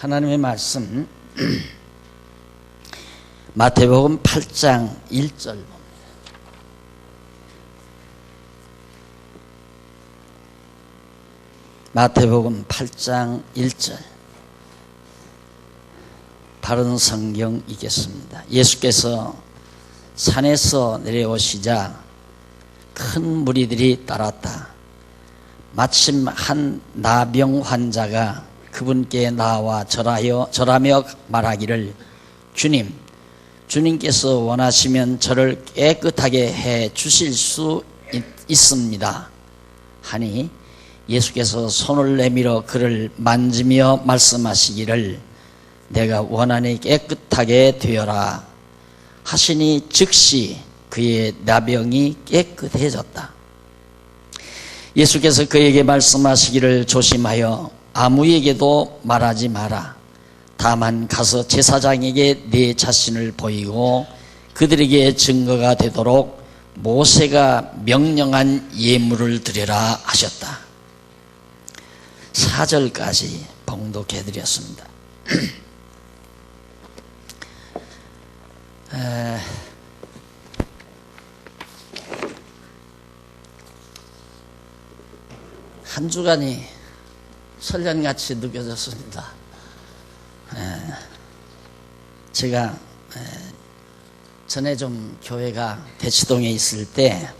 하나님의 말씀 마태복음 8장 1절 봅니다. 마태복음 8장 1절 바른 성경 읽겠습니다. 예수께서 산에서 내려오시자 큰 무리들이 따랐다. 마침 한 나병 환자가 그분께 나와 절하며 말하기를 주님께서 원하시면 저를 깨끗하게 해 주실 수 있습니다 하니 예수께서 손을 내밀어 그를 만지며 말씀하시기를 내가 원하니 깨끗하게 되어라 하시니 즉시 그의 나병이 깨끗해졌다. 예수께서 그에게 말씀하시기를 조심하여 아무에게도 말하지 마라. 다만 가서 제사장에게 네 자신을 보이고 그들에게 증거가 되도록 모세가 명령한 예물을 드리라 하셨다. 4절까지 봉독해 드렸습니다. 한 주간이 설년같이 느껴졌습니다. 제가 전에 좀 교회가 대치동에 있을 때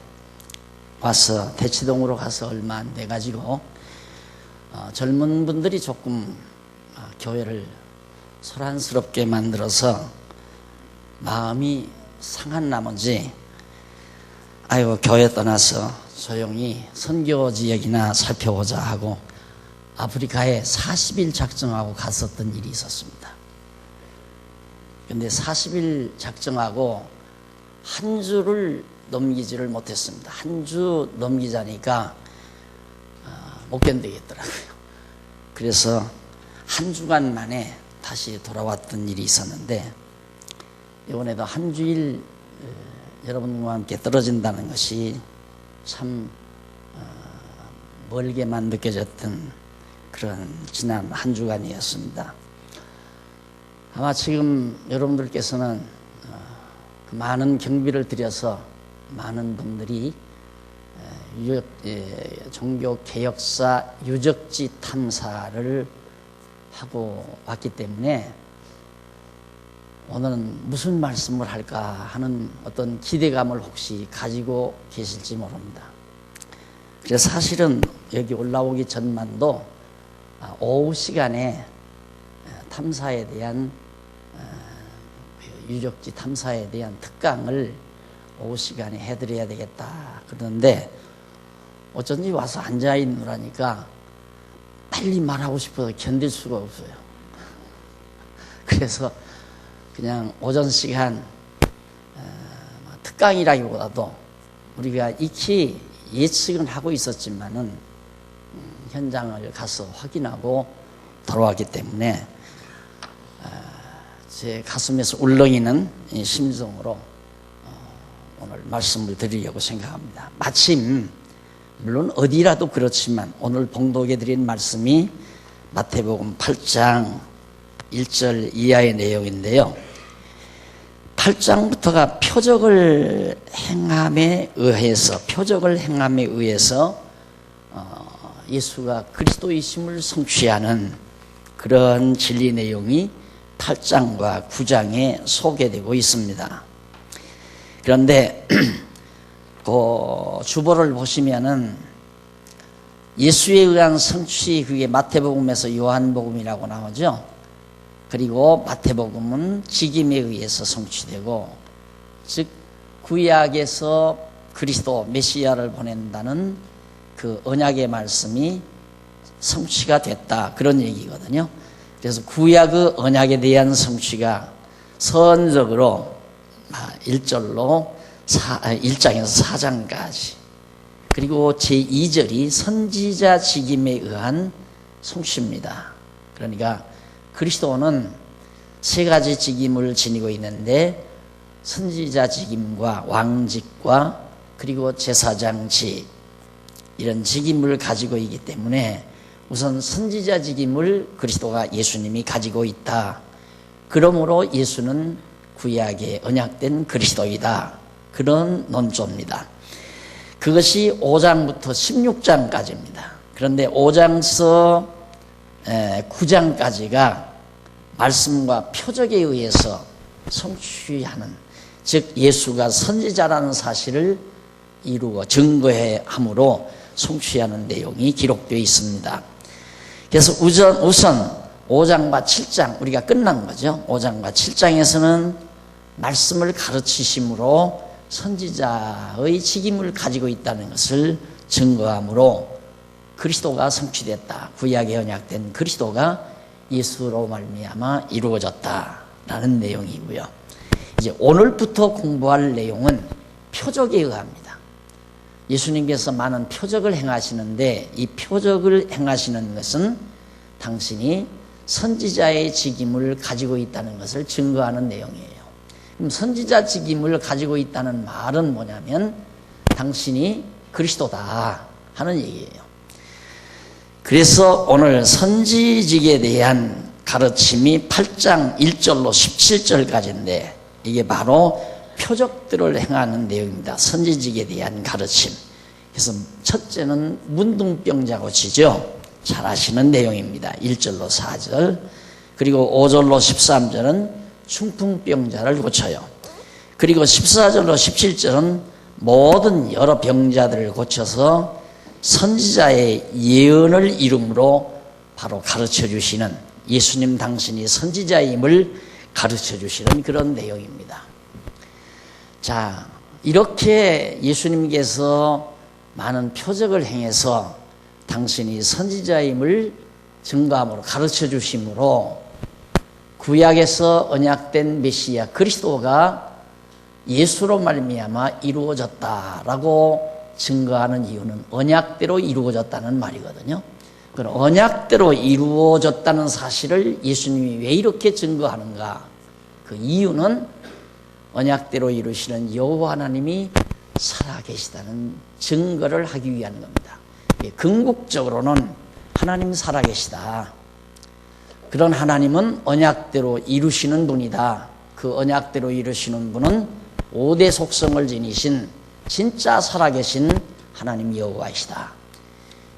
와서 대치동으로 가서 얼마 안 돼가지고 젊은 분들이 조금 교회를 소란스럽게 만들어서 마음이 상한 나머지 아이고 교회 떠나서 조용히 선교 지역이나 살펴보자 하고 아프리카에 40일 작정하고 갔었던 일이 있었습니다. 그런데 40일 작정하고 한 주를 넘기지를 못했습니다. 한 주 넘기자니까 못 견디겠더라고요. 그래서 한 주간 만에 다시 돌아왔던 일이 있었는데 이번에도 한 주일 여러분과 함께 떨어진다는 것이 참 멀게만 느껴졌던 그런 지난 한 주간이었습니다. 아마 지금 여러분들께서는 많은 경비를 들여서 많은 분들이 종교개혁사 유적지 탐사를 하고 왔기 때문에 오늘은 무슨 말씀을 할까 하는 어떤 기대감을 혹시 가지고 계실지 모릅니다. 그래서 사실은 여기 올라오기 전만도 오후 시간에 탐사에 대한 유적지 탐사에 대한 특강을 오후 시간에 해드려야 되겠다 그러는데 어쩐지 와서 앉아있느라니까 빨리 말하고 싶어서 견딜 수가 없어요. 그래서 그냥 오전 시간 특강이라기보다도 우리가 익히 예측은 하고 있었지만은 현장을 가서 확인하고 돌아왔기 때문에 제 가슴에서 울렁이는 심정으로 오늘 말씀을 드리려고 생각합니다. 마침 물론 어디라도 그렇지만 오늘 봉독해 드린 말씀이 마태복음 8장 1절 이하의 내용인데요. 8장부터가 표적을 행함에 의해서 예수가 그리스도이심을 성취하는 그런 진리 내용이 8장과 9장에 소개되고 있습니다. 그런데 그 주보를 보시면은 예수에 의한 성취 그게 마태복음에서 요한복음이라고 나오죠. 그리고 마태복음은 직임에 의해서 성취되고 즉 구약에서 그리스도 메시아를 보낸다는 그 언약의 말씀이 성취가 됐다 그런 얘기거든요. 그래서 구약의 언약에 대한 성취가 선적으로 1절로 1장에서 4장까지 그리고 제2절이 선지자 직임에 의한 성취입니다. 그러니까 그리스도는 세 가지 직임을 지니고 있는데 선지자 직임과 왕직과 그리고 제사장 직 이런 직임을 가지고 있기 때문에 우선 선지자직임을 그리스도가 예수님이 가지고 있다. 그러므로 예수는 구약에 언약된 그리스도이다. 그런 논조입니다. 그것이 5장부터 16장까지입니다. 그런데 5장서 9장까지가 말씀과 표적에 의해서 성취하는, 즉 예수가 선지자라는 사실을 이루어 증거해 함으로 성취하는 내용이 기록되어 있습니다. 그래서 우선 5장과 7장 우리가 끝난 거죠. 5장과 7장에서는 말씀을 가르치심으로 선지자의 직임을 가지고 있다는 것을 증거함으로 그리스도가 성취됐다. 구약에 언약된 그리스도가 예수로 말미암아 이루어졌다라는 내용이고요. 이제 오늘부터 공부할 내용은 표적에 의합니다. 예수님께서 많은 표적을 행하시는데 이 표적을 행하시는 것은 당신이 선지자의 직임을 가지고 있다는 것을 증거하는 내용이에요. 그럼 선지자 직임을 가지고 있다는 말은 뭐냐면 당신이 그리스도다 하는 얘기예요. 그래서 오늘 선지직에 대한 가르침이 8장 1절로 17절까지인데 이게 바로 표적들을 행하는 내용입니다. 선지직에 대한 가르침. 그래서 첫째는 문둥병자 고치죠. 잘 아시는 내용입니다. 1절로 4절. 그리고 5절로 13절은 중풍병자를 고쳐요. 그리고 14절로 17절은 모든 여러 병자들을 고쳐서 선지자의 예언을 이름으로 바로 가르쳐 주시는, 예수님 당신이 선지자임을 가르쳐 주시는 그런 내용입니다. 자, 이렇게 예수님께서 많은 표적을 행해서 당신이 선지자임을 증거함으로 가르쳐 주심으로 구약에서 언약된 메시아 그리스도가 예수로 말미암아 이루어졌다라고 증거하는 이유는 언약대로 이루어졌다는 말이거든요. 그럼 언약대로 이루어졌다는 사실을 예수님이 왜 이렇게 증거하는가? 그 이유는 언약대로 이루시는 여호와 하나님이 살아계시다는 증거를 하기 위한 겁니다. 궁극적으로는 하나님 살아계시다. 그런 하나님은 언약대로 이루시는 분이다. 그 언약대로 이루시는 분은 5대 속성을 지니신 진짜 살아계신 하나님 여호와이시다.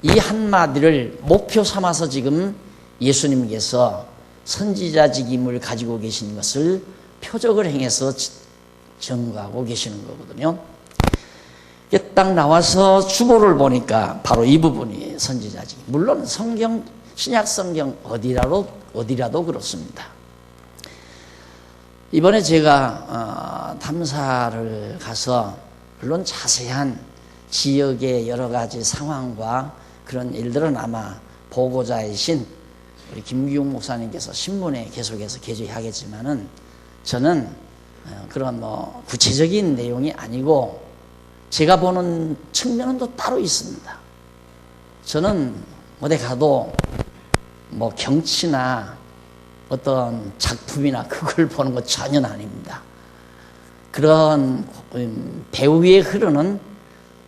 이 한마디를 목표 삼아서 지금 예수님께서 선지자직임을 가지고 계신 것을 표적을 행해서 증거하고 계시는 거거든요. 딱 나와서 주보를 보니까 바로 이 부분이 선지자직. 물론 성경, 신약 성경 어디라도 그렇습니다. 이번에 제가 탐사를 가서 물론 자세한 지역의 여러 가지 상황과 그런 일들은 아마 보고자이신 우리 김기용 목사님께서 신문에 계속해서 게재하겠지만은 저는 그런 구체적인 내용이 아니고 제가 보는 측면은 또 따로 있습니다. 저는 어디 가도 경치나 어떤 작품이나 그걸 보는 것 전혀 아닙니다. 그런 배후에 흐르는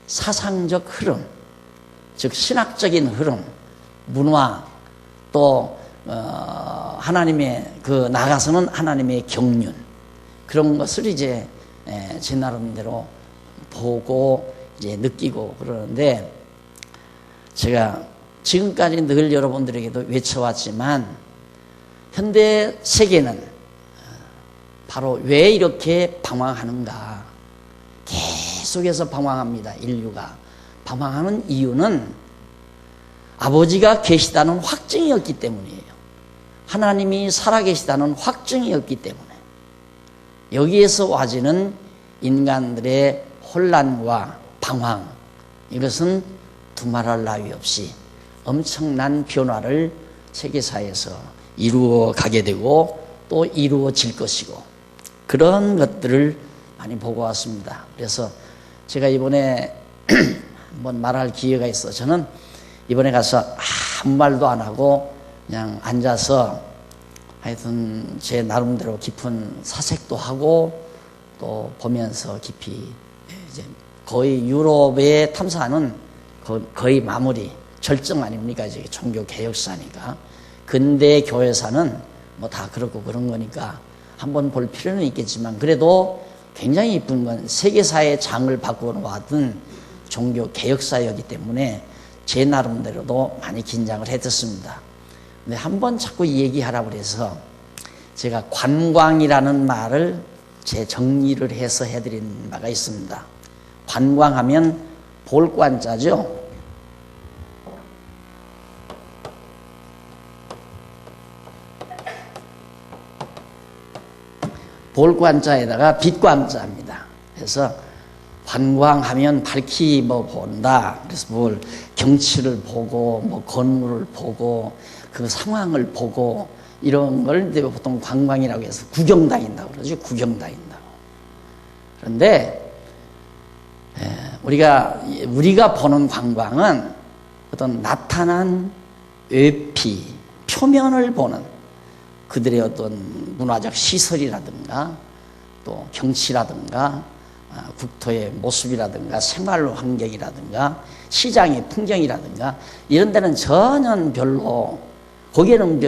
사상적 흐름, 즉 신학적인 흐름, 문화, 또 하나님의 나아가서는 하나님의 경륜, 그런 것을 이제 제 나름대로 보고 이제 느끼고 그러는데, 제가 지금까지 늘 여러분들에게도 외쳐왔지만 현대 세계는 바로 왜 이렇게 방황하는가? 계속해서 방황합니다. 인류가 방황하는 이유는 아버지가 계시다는 확증이었기 때문이에요. 하나님이 살아계시다는 확증이었기 때문에. 여기에서 와지는 인간들의 혼란과 방황, 이것은 두말할 나위 없이 엄청난 변화를 세계사에서 이루어 가게 되고 또 이루어질 것이고, 그런 것들을 많이 보고 왔습니다. 그래서 제가 이번에 한번 말할 기회가 있어. 저는 이번에 가서 아무 말도 안 하고 그냥 앉아서 하여튼 제 나름대로 깊은 사색도 하고 또 보면서 깊이 이제 거의 유럽의 탐사는 거의 마무리, 절정 아닙니까? 이제 종교 개혁사니까. 근대 교회사는 뭐 다 그렇고 그런 거니까 한번 볼 필요는 있겠지만, 그래도 굉장히 이쁜 건 세계사의 장을 바꿔놓았던 종교 개혁사였기 때문에 제 나름대로도 많이 긴장을 했었습니다. 근데 한번 자꾸 얘기하라고 그래서 제가 관광이라는 말을 제 정리를 해서 해드린 바가 있습니다. 관광하면 볼관자죠. 볼관자에다가 빛관자입니다. 그래서 관광하면 밝히 뭐 본다. 그래서 뭘 경치를 보고 뭐 건물을 보고 그 상황을 보고 이런 걸 이제 보통 관광이라고 해서 구경 다닌다고 그러죠. 구경 다닌다고. 그런데 우리가 보는 관광은 어떤 나타난 외피, 표면을 보는 그들의 어떤 문화적 시설이라든가 또 경치라든가 국토의 모습이라든가 생활 환경이라든가 시장의 풍경이라든가 이런 데는 전혀 별로, 거기에는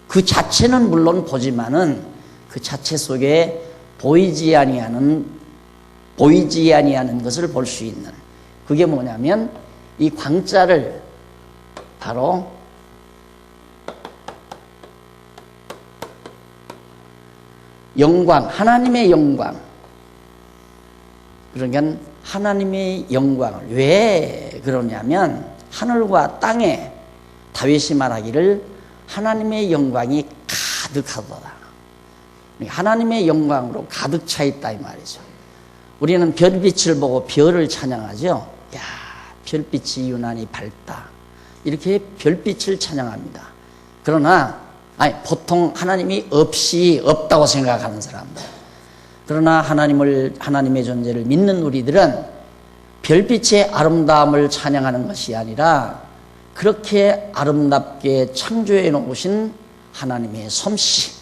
그 자체는 물론 보지만은 그 자체 속에 보이지 아니하는 것을 볼 수 있는, 그게 뭐냐면 이 광자를 바로 영광, 하나님의 영광. 그러니까 하나님의 영광을 왜 그러냐면 하늘과 땅에 다윗이 말하기를 하나님의 영광이 가득하도다. 하나님의 영광으로 가득 차 있다 이 말이죠. 우리는 별빛을 보고 별을 찬양하죠. 야, 별빛이 유난히 밝다. 이렇게 별빛을 찬양합니다. 그러나 보통 하나님이 없다고 생각하는 사람들. 그러나 하나님의 존재를 믿는 우리들은 별빛의 아름다움을 찬양하는 것이 아니라 그렇게 아름답게 창조해 놓으신 하나님의 솜씨,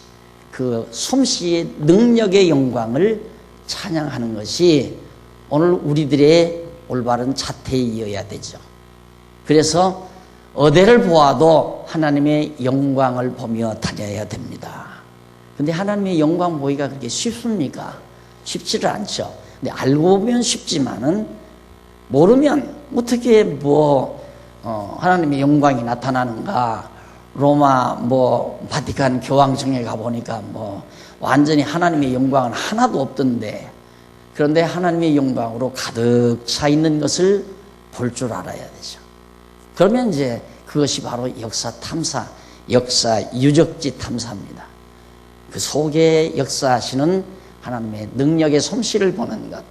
그 솜씨의 능력의 영광을 찬양하는 것이 오늘 우리들의 올바른 자태이어야 되죠. 그래서 어디를 보아도 하나님의 영광을 보며 다녀야 됩니다. 근데 하나님의 영광 보기가 그렇게 쉽습니까? 쉽지를 않죠. 근데 알고 보면 쉽지만은 모르면 어떻게 하나님의 영광이 나타나는가. 로마 바티칸 교황청에 가보니까 완전히 하나님의 영광은 하나도 없던데, 그런데 하나님의 영광으로 가득 차 있는 것을 볼 줄 알아야 되죠. 그러면 이제 그것이 바로 역사 탐사, 역사 유적지 탐사입니다. 그 속에 역사하시는 하나님의 능력의 솜씨를 보는 것.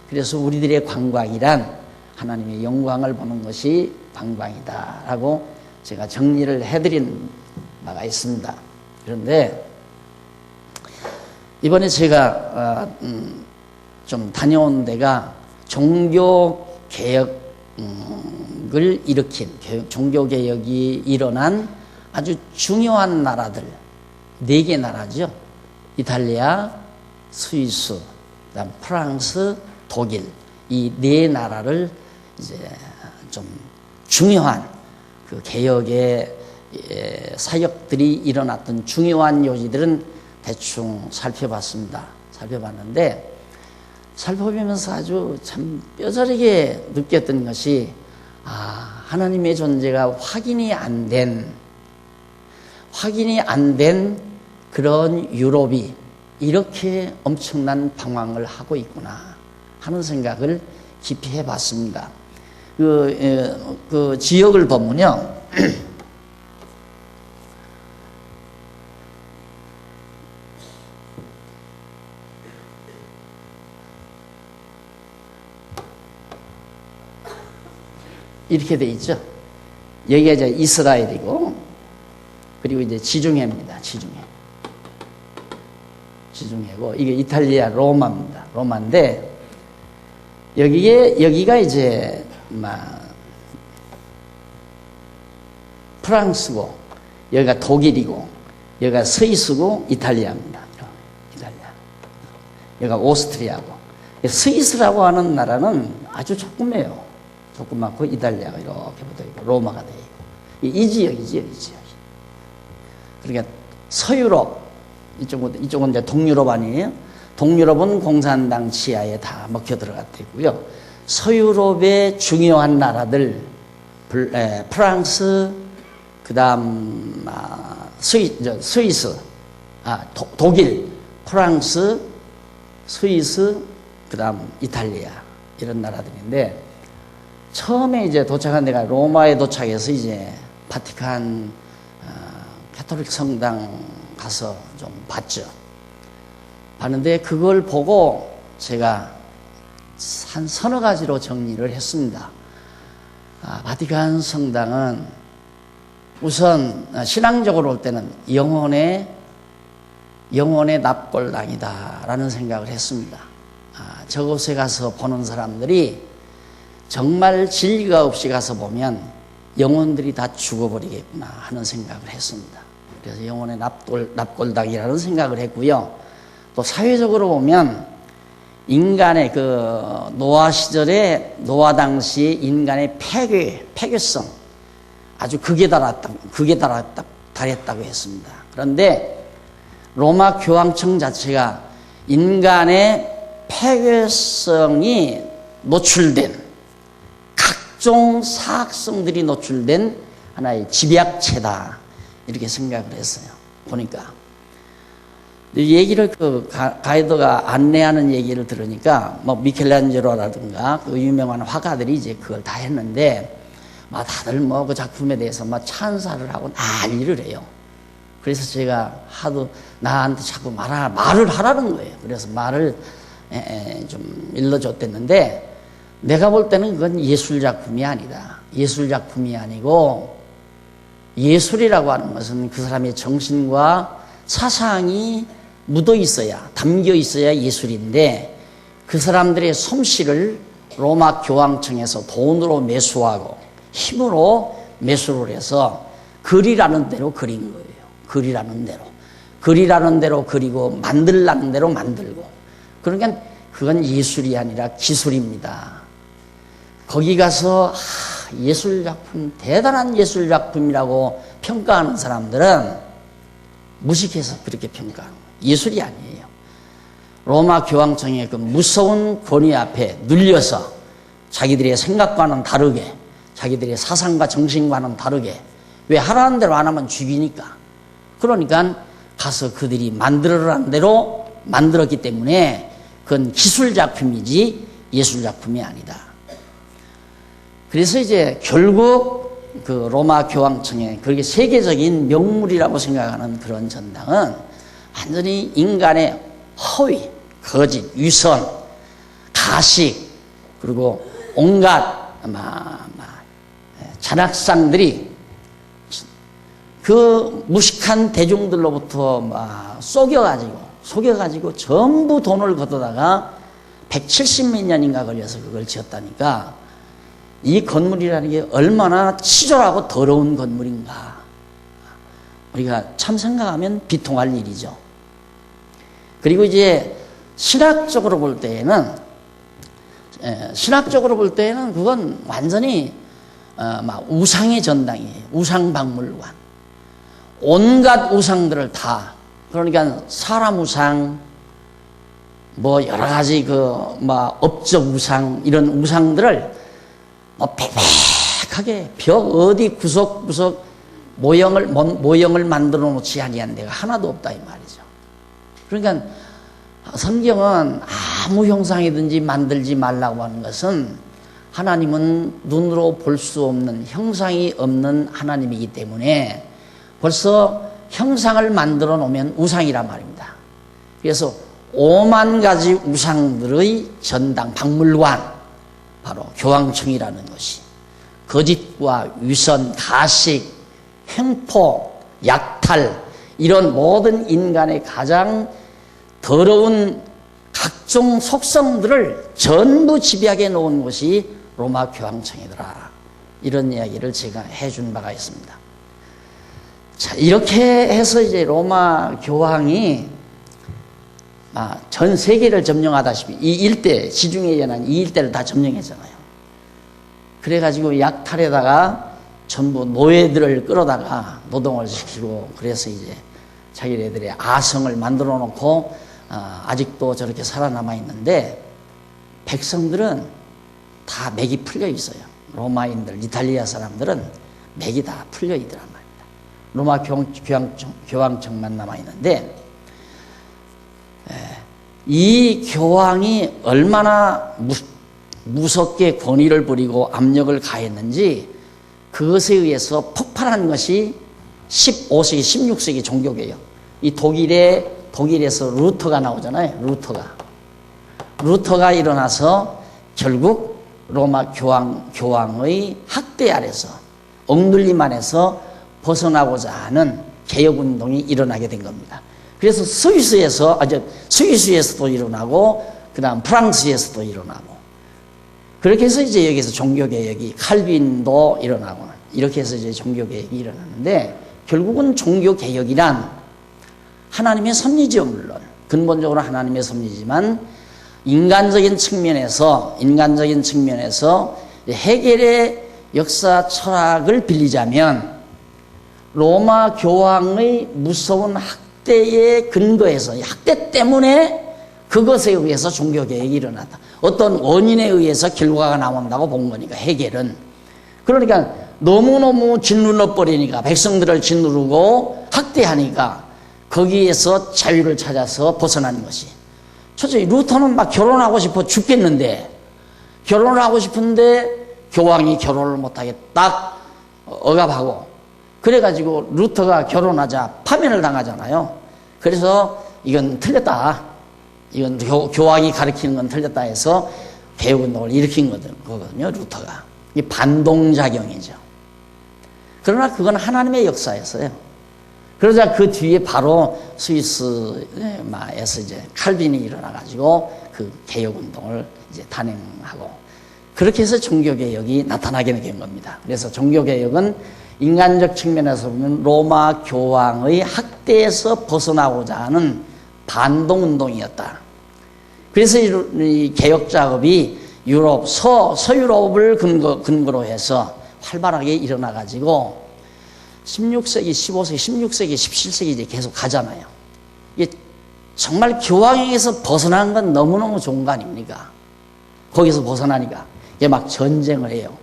그래서 우리들의 관광이란 하나님의 영광을 보는 것이 관광이다라고 제가 정리를 해드린 바가 있습니다. 그런데 이번에 제가 좀 다녀온 데가 종교개혁을 일으킨, 종교개혁이 일어난 아주 중요한 나라들 4개 나라죠. 이탈리아, 스위스, 그다음 프랑스, 독일, 이 4나라를 이제 좀 중요한 그 개혁의 사역들이 일어났던 중요한 요지들은 대충 살펴봤습니다. 살펴봤는데 살펴보면서 아주 참 뼈저리게 느꼈던 것이 하나님의 존재가 확인이 안 된 그런 유럽이 이렇게 엄청난 방황을 하고 있구나 하는 생각을 깊이 해봤습니다. 그 지역을 보면요. 이렇게 돼 있죠. 여기가 이제 이스라엘이고, 그리고 이제 지중해입니다. 지중해고, 이게 이탈리아 로마입니다. 로마인데, 여기가 이제, 프랑스고, 여기가 독일이고, 여기가 스위스고, 이탈리아입니다. 이탈리아. 여기가 오스트리아고. 스위스라고 하는 나라는 아주 조그매요. 조그맣고, 이탈리아가 이렇게 붙어 있고, 로마가 되어 있고. 이 지역이죠, 이 지역. 그러니까 서유럽, 이쪽은 이제 동유럽 아니에요? 동유럽은 공산당 치하에 다 먹혀 들어갔다 있고요. 서유럽의 중요한 나라들, 프랑스, 그 다음, 스위스, 독일, 프랑스, 스위스, 그 다음 이탈리아, 이런 나라들인데, 처음에 이제 도착한 데가 로마에 도착해서 이제 바티칸 가톨릭 성당 가서 좀 봤죠. 봤는데 그걸 보고 제가 한 서너 가지로 정리를 했습니다. 바티칸 성당은 우선 신앙적으로 볼 때는 영혼의 납골당이다라는 생각을 했습니다. 저곳에 가서 보는 사람들이 정말 진리가 없이 가서 보면 영혼들이 다 죽어버리겠구나 하는 생각을 했습니다. 그래서 영혼의 납골당이라는 생각을 했고요. 또 사회적으로 보면 인간의 그 노아 시절에 노아 당시 인간의 폐괴성 아주 극에 달했다고 했습니다. 그런데 로마 교황청 자체가 인간의 폐괴성이 노출된 각종 사악성들이 노출된 하나의 집약체다 이렇게 생각을 했어요. 보니까 이 얘기를 그 가이드가 안내하는 얘기를 들으니까 뭐 미켈란젤로라든가 그 유명한 화가들이 이제 그걸 다 했는데 막 다들 뭐 그 작품에 대해서 막 찬사를 하고 난리를 해요. 그래서 제가 하도 나한테 자꾸 말을 하라는 거예요. 그래서 말을 좀 일러줬댔는데 내가 볼 때는 그건 예술작품이 아니다. 예술작품이 아니고 예술이라고 하는 것은 그 사람의 정신과 사상이 묻어 있어야, 담겨 있어야 예술인데 그 사람들의 솜씨를 로마 교황청에서 돈으로 매수하고 힘으로 매수를 해서 그리라는 대로 그린 거예요. 그리라는 대로 그리고 만들라는 대로 만들고. 그러니까 그건 예술이 아니라 기술입니다. 거기 가서 예술작품, 대단한 예술작품이라고 평가하는 사람들은 무식해서 그렇게 평가하는 거예요. 예술이 아니에요. 로마 교황청의 그 무서운 권위 앞에 눌려서 자기들의 생각과는 다르게, 자기들의 사상과 정신과는 다르게, 왜 하라는 대로 안 하면 죽이니까. 그러니까 가서 그들이 만들어라는 대로 만들었기 때문에 그건 기술작품이지 예술작품이 아니다. 그래서 이제 결국 그 로마 교황청의 그렇게 세계적인 명물이라고 생각하는 그런 전당은 완전히 인간의 허위, 거짓, 위선, 가식, 그리고 온갖 잔악상들이 그 무식한 대중들로부터 속여가지고 전부 돈을 걷어다가 170몇 년인가 걸려서 그걸 지었다니까 이 건물이라는 게 얼마나 치졸하고 더러운 건물인가. 우리가 참 생각하면 비통할 일이죠. 그리고 이제 신학적으로 볼 때에는 그건 완전히 우상의 전당이에요. 우상박물관. 온갖 우상들을 다, 그러니까 사람 우상, 뭐 여러 가지 업적 우상, 이런 우상들을 빽빽하게 벽 어디 구석구석 모형을 만들어 놓지 아니한 데가 하나도 없다 이 말이죠. 그러니까 성경은 아무 형상이든지 만들지 말라고 하는 것은 하나님은 눈으로 볼 수 없는, 형상이 없는 하나님이기 때문에 벌써 형상을 만들어 놓으면 우상이란 말입니다. 그래서 5만 가지 우상들의 전당, 박물관, 바로 교황청이라는 것이 거짓과 위선, 가식, 횡포, 약탈, 이런 모든 인간의 가장 더러운 각종 속성들을 전부 집약해 놓은 것이 로마 교황청이더라. 이런 이야기를 제가 해준 바가 있습니다. 자, 이렇게 해서 이제 로마 교황이 전 세계를 점령하다시피 이 일대, 지중해 연안 이 일대를 다 점령했잖아요. 그래가지고 약탈에다가 전부 노예들을 끌어다가 노동을 시키고 그래서 이제 자기네들의 아성을 만들어 놓고 아직도 저렇게 살아남아 있는데 백성들은 다 맥이 풀려 있어요. 로마인들, 이탈리아 사람들은 맥이 다 풀려 있더란 말입니다. 로마 교황청만 남아 있는데 이 교황이 얼마나 무섭게 권위를 부리고 압력을 가했는지 그것에 의해서 폭발한 것이 15세기, 16세기 종교개혁. 이 독일에서 루터가 나오잖아요. 루터가 일어나서 결국 로마 교황의 학대 아래서 억눌림 안에서 벗어나고자 하는 개혁운동이 일어나게 된 겁니다. 그래서 스위스에서도 일어나고 그 다음 프랑스에서도 일어나고 그렇게 해서 이제 여기서 종교개혁이 칼빈도 일어나고 이렇게 해서 이제 종교개혁이 일어나는데 결국은 종교개혁이란 하나님의 섭리죠. 물론 근본적으로 하나님의 섭리지만 인간적인 측면에서 헤겔의 역사 철학을 빌리자면 로마 교황의 무서운 학대에 근거해서 학대 때문에 그것에 의해서 종교개혁이 일어났다. 어떤 원인에 의해서 결과가 나온다고 본 거니까 헤겔은. 그러니까 너무너무 짓눌러버리니까 백성들을 짓누르고 학대하니까 거기에서 자유를 찾아서 벗어나는 것이. 첫째 루터는 막 결혼하고 싶어 죽겠는데 결혼을 하고 싶은데 교황이 결혼을 못하게 딱 억압하고 그래가지고 루터가 결혼하자 파면을 당하잖아요. 그래서 이건 틀렸다. 이건 교황이 가르치는 건 틀렸다 해서 개혁운동을 일으킨 거거든요. 루터가. 이 반동작용이죠. 그러나 그건 하나님의 역사였어요. 그러자 그 뒤에 바로 스위스에서 이제 칼빈이 일어나가지고 그 개혁운동을 이제 단행하고 그렇게 해서 종교개혁이 나타나게 된 겁니다. 그래서 종교개혁은 인간적 측면에서 보면 로마 교황의 학대에서 벗어나고자 하는 반동운동이었다. 그래서 이 개혁 작업이 유럽, 서유럽을 근거로 해서 활발하게 일어나가지고 16세기, 15세기, 16세기, 17세기 이제 계속 가잖아요. 이게 정말 교황에게서 벗어나는 건 너무너무 좋은 거 아닙니까? 거기서 벗어나니까 이게 막 전쟁을 해요.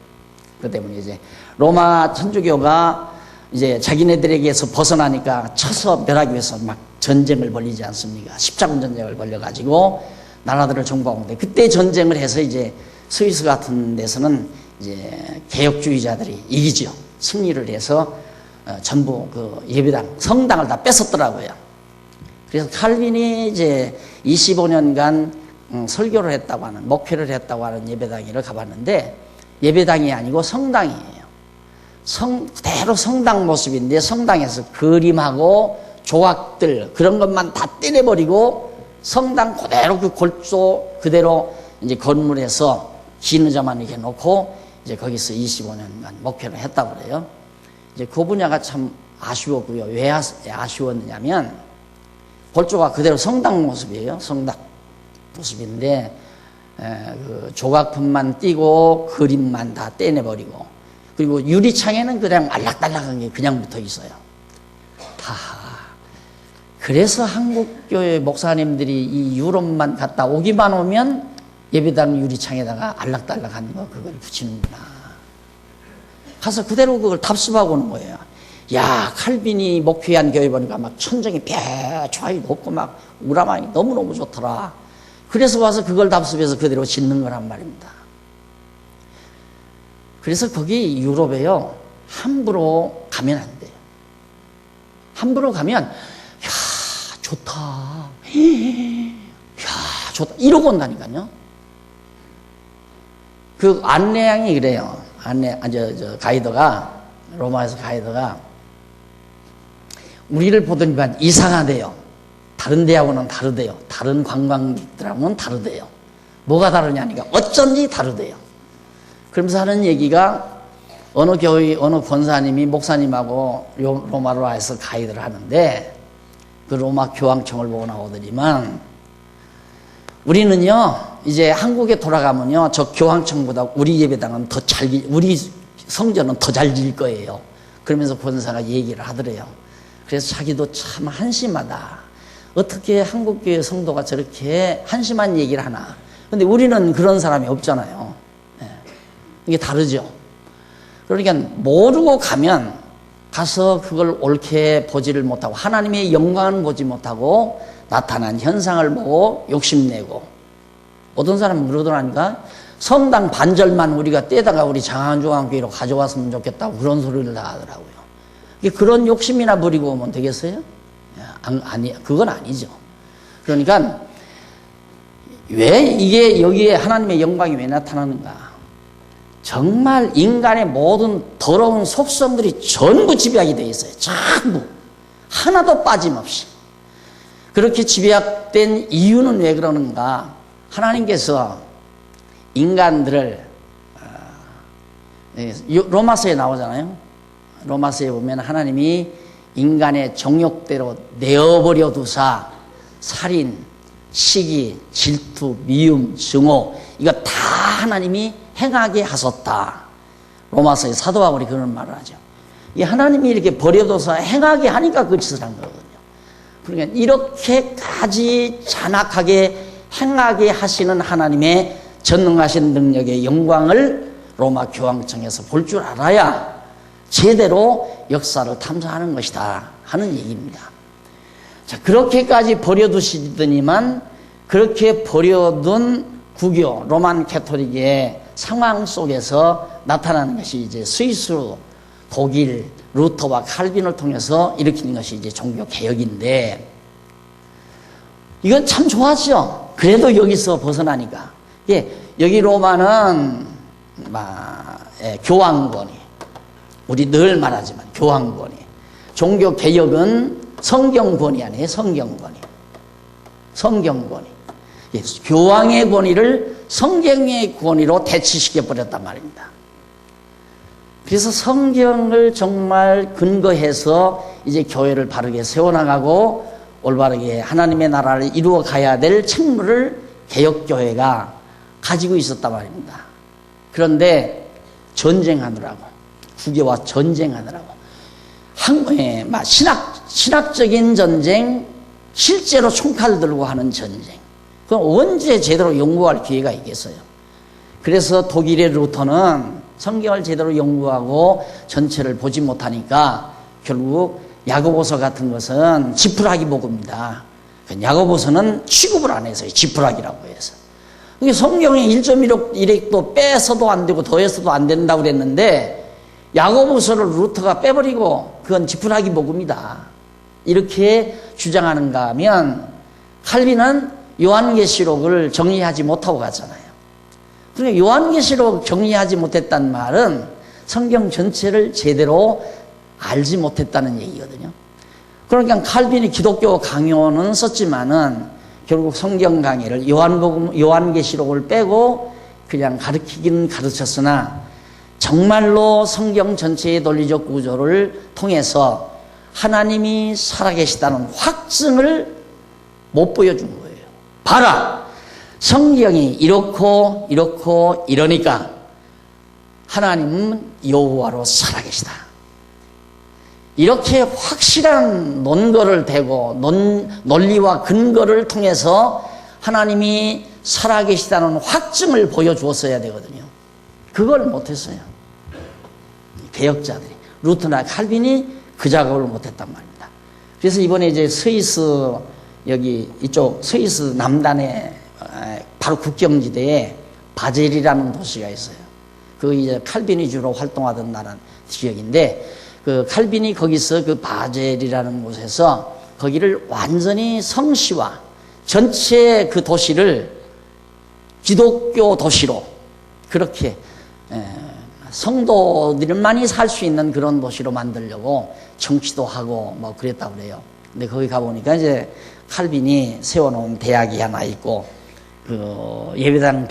그 때문에 이제 로마 천주교가 이제 자기네들에게서 벗어나니까 쳐서 멸하기 위해서 막 전쟁을 벌이지 않습니까? 십자군 전쟁을 벌려가지고 나라들을 정복하는데 그때 전쟁을 해서 이제 스위스 같은 데서는 이제 개혁주의자들이 이기죠. 승리를 해서 전부 그 예배당, 성당을 다 뺏었더라고요. 그래서 칼빈이 이제 25년간 설교를 했다고 하는, 목회를 했다고 하는 예배당을 가봤는데 예배당이 아니고 성당이에요. 그대로 성당 모습인데 성당에서 그림하고 조각들 그런 것만 다 떼내버리고 성당 그대로 그 골조 그대로 이제 건물에서 긴 의자만 이렇게 놓고 이제 거기서 25년간 목회를 했다고 그래요. 이제 그 분야가 참 아쉬웠고요. 왜 아쉬웠느냐면 골조가 그대로 성당 모습이에요. 성당 모습인데 그 조각품만 띄고 그림만 다 떼내버리고 그리고 유리창에는 그냥 알락달락한 게 그냥 붙어 있어요. 그래서 한국교회 목사님들이 이 유럽만 갔다 오기만 오면 예배당 유리창에다가 알락달락한 거 그걸 붙이는구나. 가서 그대로 그걸 답습하고 오는 거예요. 야, 칼빈이 목회한 교회 보니까 막 천정이 폐좌이 높고 막 우라망이 너무너무 좋더라. 그래서 와서 그걸 답습해서 그대로 짓는 거란 말입니다. 그래서 거기 유럽에요, 함부로 가면 안 돼요. 함부로 가면, 야, 좋다. 야, 좋다. 이러고 온다니까요. 그 안내양이 그래요. 가이드가, 로마에서 가이드가, 우리를 보더니만 이상하대요. 다른 데하고는 다르대요. 다른 관광객들하고는 다르대요. 뭐가 다르냐니까 어쩐지 다르대요. 그러면서 하는 얘기가 어느 교회, 어느 권사님이 목사님하고 로마로 와서 가이드를 하는데 그 로마 교황청을 보고 나오더니만 우리는요, 이제 한국에 돌아가면요, 저 교황청보다 우리 예배당은 더 우리 성전은 더 잘 지을 거예요. 그러면서 권사가 얘기를 하더래요. 그래서 자기도 참 한심하다. 어떻게 한국교회 성도가 저렇게 한심한 얘기를 하나. 근데 우리는 그런 사람이 없잖아요. 이게 다르죠. 그러니까 모르고 가서 그걸 옳게 보지를 못하고 하나님의 영광을 보지 못하고 나타난 현상을 보고 욕심내고, 어떤 사람은 그러더라니까 성당 반절만 우리가 떼다가 우리 장안중앙교회로 가져왔으면 좋겠다고 그런 소리를 다 하더라고요. 그런 욕심이나 부리고 오면 되겠어요? 아니, 그건 아니죠. 그러니까 왜 이게 여기에 하나님의 영광이 왜 나타나는가? 정말 인간의 모든 더러운 속성들이 전부 집약이 되어 있어요. 전부. 하나도 빠짐없이. 그렇게 집약된 이유는 왜 그러는가? 하나님께서 인간들을, 로마서에 나오잖아요. 로마서에 보면 하나님이 인간의 정욕대로 내어버려 두사 살인, 시기, 질투, 미움, 증오, 이거 다 하나님이 행하게 하셨다. 로마서의 사도 바울이 그런 말을 하죠. 이 하나님이 이렇게 버려둬서 행하게 하니까 그 짓을 한 거거든요. 그러니까 이렇게까지 잔악하게 행하게 하시는 하나님의 전능하신 능력의 영광을 로마 교황청에서 볼 줄 알아야 제대로 역사를 탐사하는 것이다 하는 얘기입니다. 자, 그렇게까지 버려두시더니만 그렇게 버려둔 구교 로만 캐토릭의 상황 속에서 나타나는 것이 이제 스위스, 독일, 루터와 칼빈을 통해서 일으키는 것이 이제 종교 개혁인데, 이건 참 좋았죠. 그래도 여기서 벗어나니까. 여기 로마는 교황권이, 우리 늘 말하지만 교황권이, 종교 개혁은 성경권이 아니에요. 성경권이. 교황의 권위를 성경의 권위로 대치시켜 버렸단 말입니다. 그래서 성경을 정말 근거해서 이제 교회를 바르게 세워나가고 올바르게 하나님의 나라를 이루어 가야 될 책무를 개혁교회가 가지고 있었단 말입니다. 그런데 전쟁하느라고, 국교와 전쟁하느라고, 신학적인 전쟁, 실제로 총칼 들고 하는 전쟁, 그럼 언제 제대로 연구할 기회가 있겠어요? 그래서 독일의 루터는 성경을 제대로 연구하고 전체를 보지 못하니까 결국 야고보서 같은 것은 지푸라기 복음입니다. 야고보서는 취급을 안 해서요. 지푸라기라고 해서. 성경에 1.1획도 빼서도 안 되고 더해서도 안 된다고 그랬는데 야고보서를 루터가 빼버리고 그건 지푸라기 복음이다, 이렇게 주장하는가 하면, 칼빈은 요한계시록을 정리하지 못하고 갔잖아요. 그러니까 요한계시록 정리하지 못했다는 말은 성경 전체를 제대로 알지 못했다는 얘기거든요. 그러니까 칼빈이 기독교 강요는 썼지만은 결국 성경 강의를 요한계시록을 빼고 그냥 가르치긴 가르쳤으나 정말로 성경 전체의 논리적 구조를 통해서 하나님이 살아계시다는 확증을 못 보여준 거예요. 봐라, 성경이 이렇고 이러니까 하나님은 여호와로 살아계시다. 이렇게 확실한 논거를 대고 논리와 근거를 통해서 하나님이 살아계시다는 확증을 보여주었어야 되거든요. 그걸 못했어요. 개혁자들이, 루터나 칼빈이 그 작업을 못했단 말입니다. 그래서 이번에 이제 스위스, 여기 이쪽 스위스 남단에 바로 국경지대에 바젤이라는 도시가 있어요. 그 이제 칼빈이 주로 활동하던 나라 지역인데, 그 칼빈이 거기서 그 바젤이라는 곳에서 거기를 완전히 성시화, 전체 그 도시를 기독교 도시로, 그렇게 성도들만이 살 수 있는 그런 도시로 만들려고 정치도 하고 뭐 그랬다고 그래요. 근데 거기 가보니까 이제 칼빈이 세워놓은 대학이 하나 있고, 그 예배당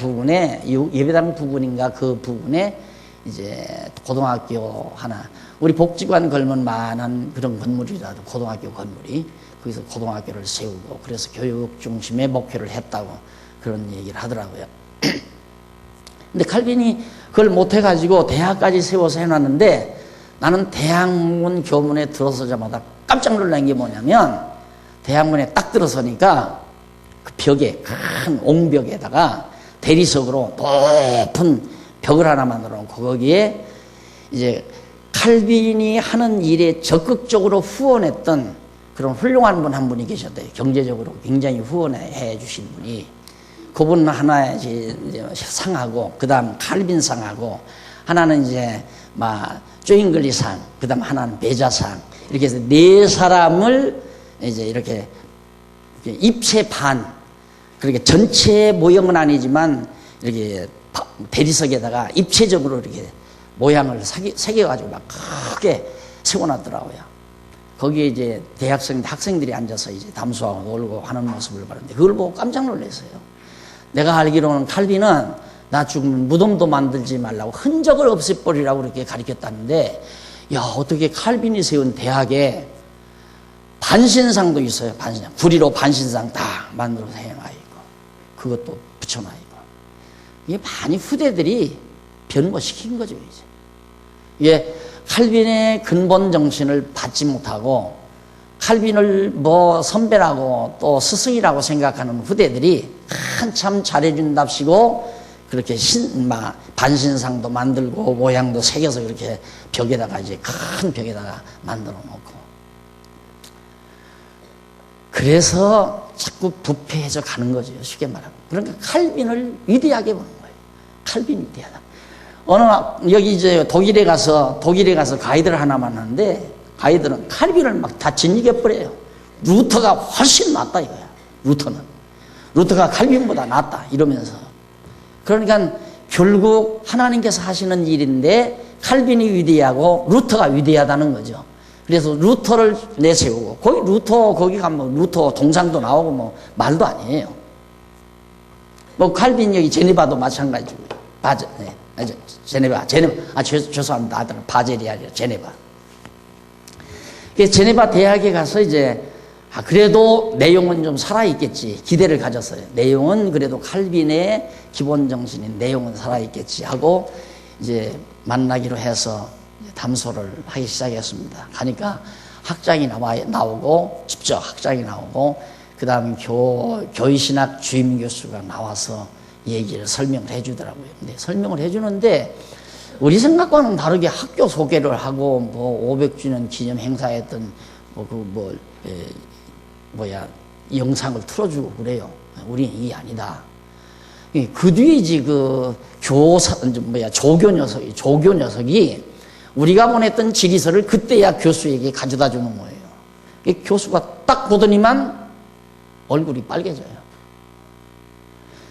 부근인가 그 부근에 이제 고등학교 하나, 우리 복지관 걸면 많은 그런 건물이라도 고등학교 건물이, 거기서 고등학교를 세우고, 그래서 교육 중심의 목표를 했다고 그런 얘기를 하더라고요. 근데 칼빈이 그걸 못해가지고 대학까지 세워서 해놨는데 나는 대학문 교문에 들어서자마자 깜짝 놀란 게 뭐냐면 대학문에 딱 들어서니까 그 벽에 큰 옹벽에다가 대리석으로 높은 벽을 하나 만들어 놓고 거기에 이제 칼빈이 하는 일에 적극적으로 후원했던 그런 훌륭한 분 한 분이 계셨대요. 경제적으로 굉장히 후원해 주신 분이. 그분 하나 이제 상하고, 그 다음 칼빈상하고, 하나는 이제 막 쪼잉글리상, 그 다음 하나는 베자상, 이렇게 해서 네 사람을 이제 이렇게 입체 반, 그렇게 전체 모형은 아니지만 이렇게 대리석에다가 입체적으로 이렇게 모양을 새겨가지고 막 크게 세워놨더라고요. 거기에 이제 학생들이 앉아서 이제 담소하고 놀고 하는 모습을 봤는데 그걸 보고 깜짝 놀랐어요. 내가 알기로는 칼빈은 나 죽으면 무덤도 만들지 말라고 흔적을 없애버리라고 그렇게 가르쳤다는데, 야, 어떻게 칼빈이 세운 대학에 반신상도 있어요. 반신상. 구리로 반신상 다 만들어서 해놔 있고, 그것도 붙여놔 있고. 이게 많이 후대들이 변모시킨 거죠, 이제. 이게 칼빈의 근본 정신을 받지 못하고 칼빈을 뭐 선배라고 또 스승이라고 생각하는 후대들이 한참 잘해준답시고 그렇게 반신상도 만들고 모양도 새겨서 이렇게 벽에다가 이제 큰 벽에다가 만들어 놓고, 그래서 자꾸 부패해져 가는 거죠, 쉽게 말하면. 그러니까 칼빈을 위대하게 보는 거예요. 칼빈 위대하다. 여기 이제 독일에 가서 가이드를 하나 만났는데, 가이드는 칼빈을 막 다 짓이겨버려요. 루터가 훨씬 낫다 이거야. 루터가 칼빈보다 낫다 이러면서. 그러니까 결국 하나님께서 하시는 일인데 칼빈이 위대하고 루터가 위대하다는 거죠. 그래서 루터를 내세우고, 거기 가면 루터 동상도 나오고 뭐 말도 아니에요. 뭐 칼빈 여기 제네바도 마찬가지고, 죄송합니다. 바젤이 아니라 제네바. 제네바 대학에 가서 이제, 그래도 내용은 좀 살아있겠지. 기대를 가졌어요. 내용은 그래도 칼빈의 기본 정신인 내용은 살아있겠지 하고, 이제 만나기로 해서 담소를 하기 시작했습니다. 가니까 학장이 나오고, 직접 학장이 나오고, 그 다음에 교의신학 주임 교수가 나와서 얘기를 설명을 해주더라고요. 근데 설명을 해주는데 우리 생각과는 다르게 학교 소개를 하고 뭐 500주년 기념 행사했던 영상을 틀어주고 그래요. 우리는 이게 아니다. 그 뒤이지 조교 녀석이 우리가 보냈던 질의서를 그때야 교수에게 가져다 주는 거예요. 교수가 딱 보더니만 얼굴이 빨개져요.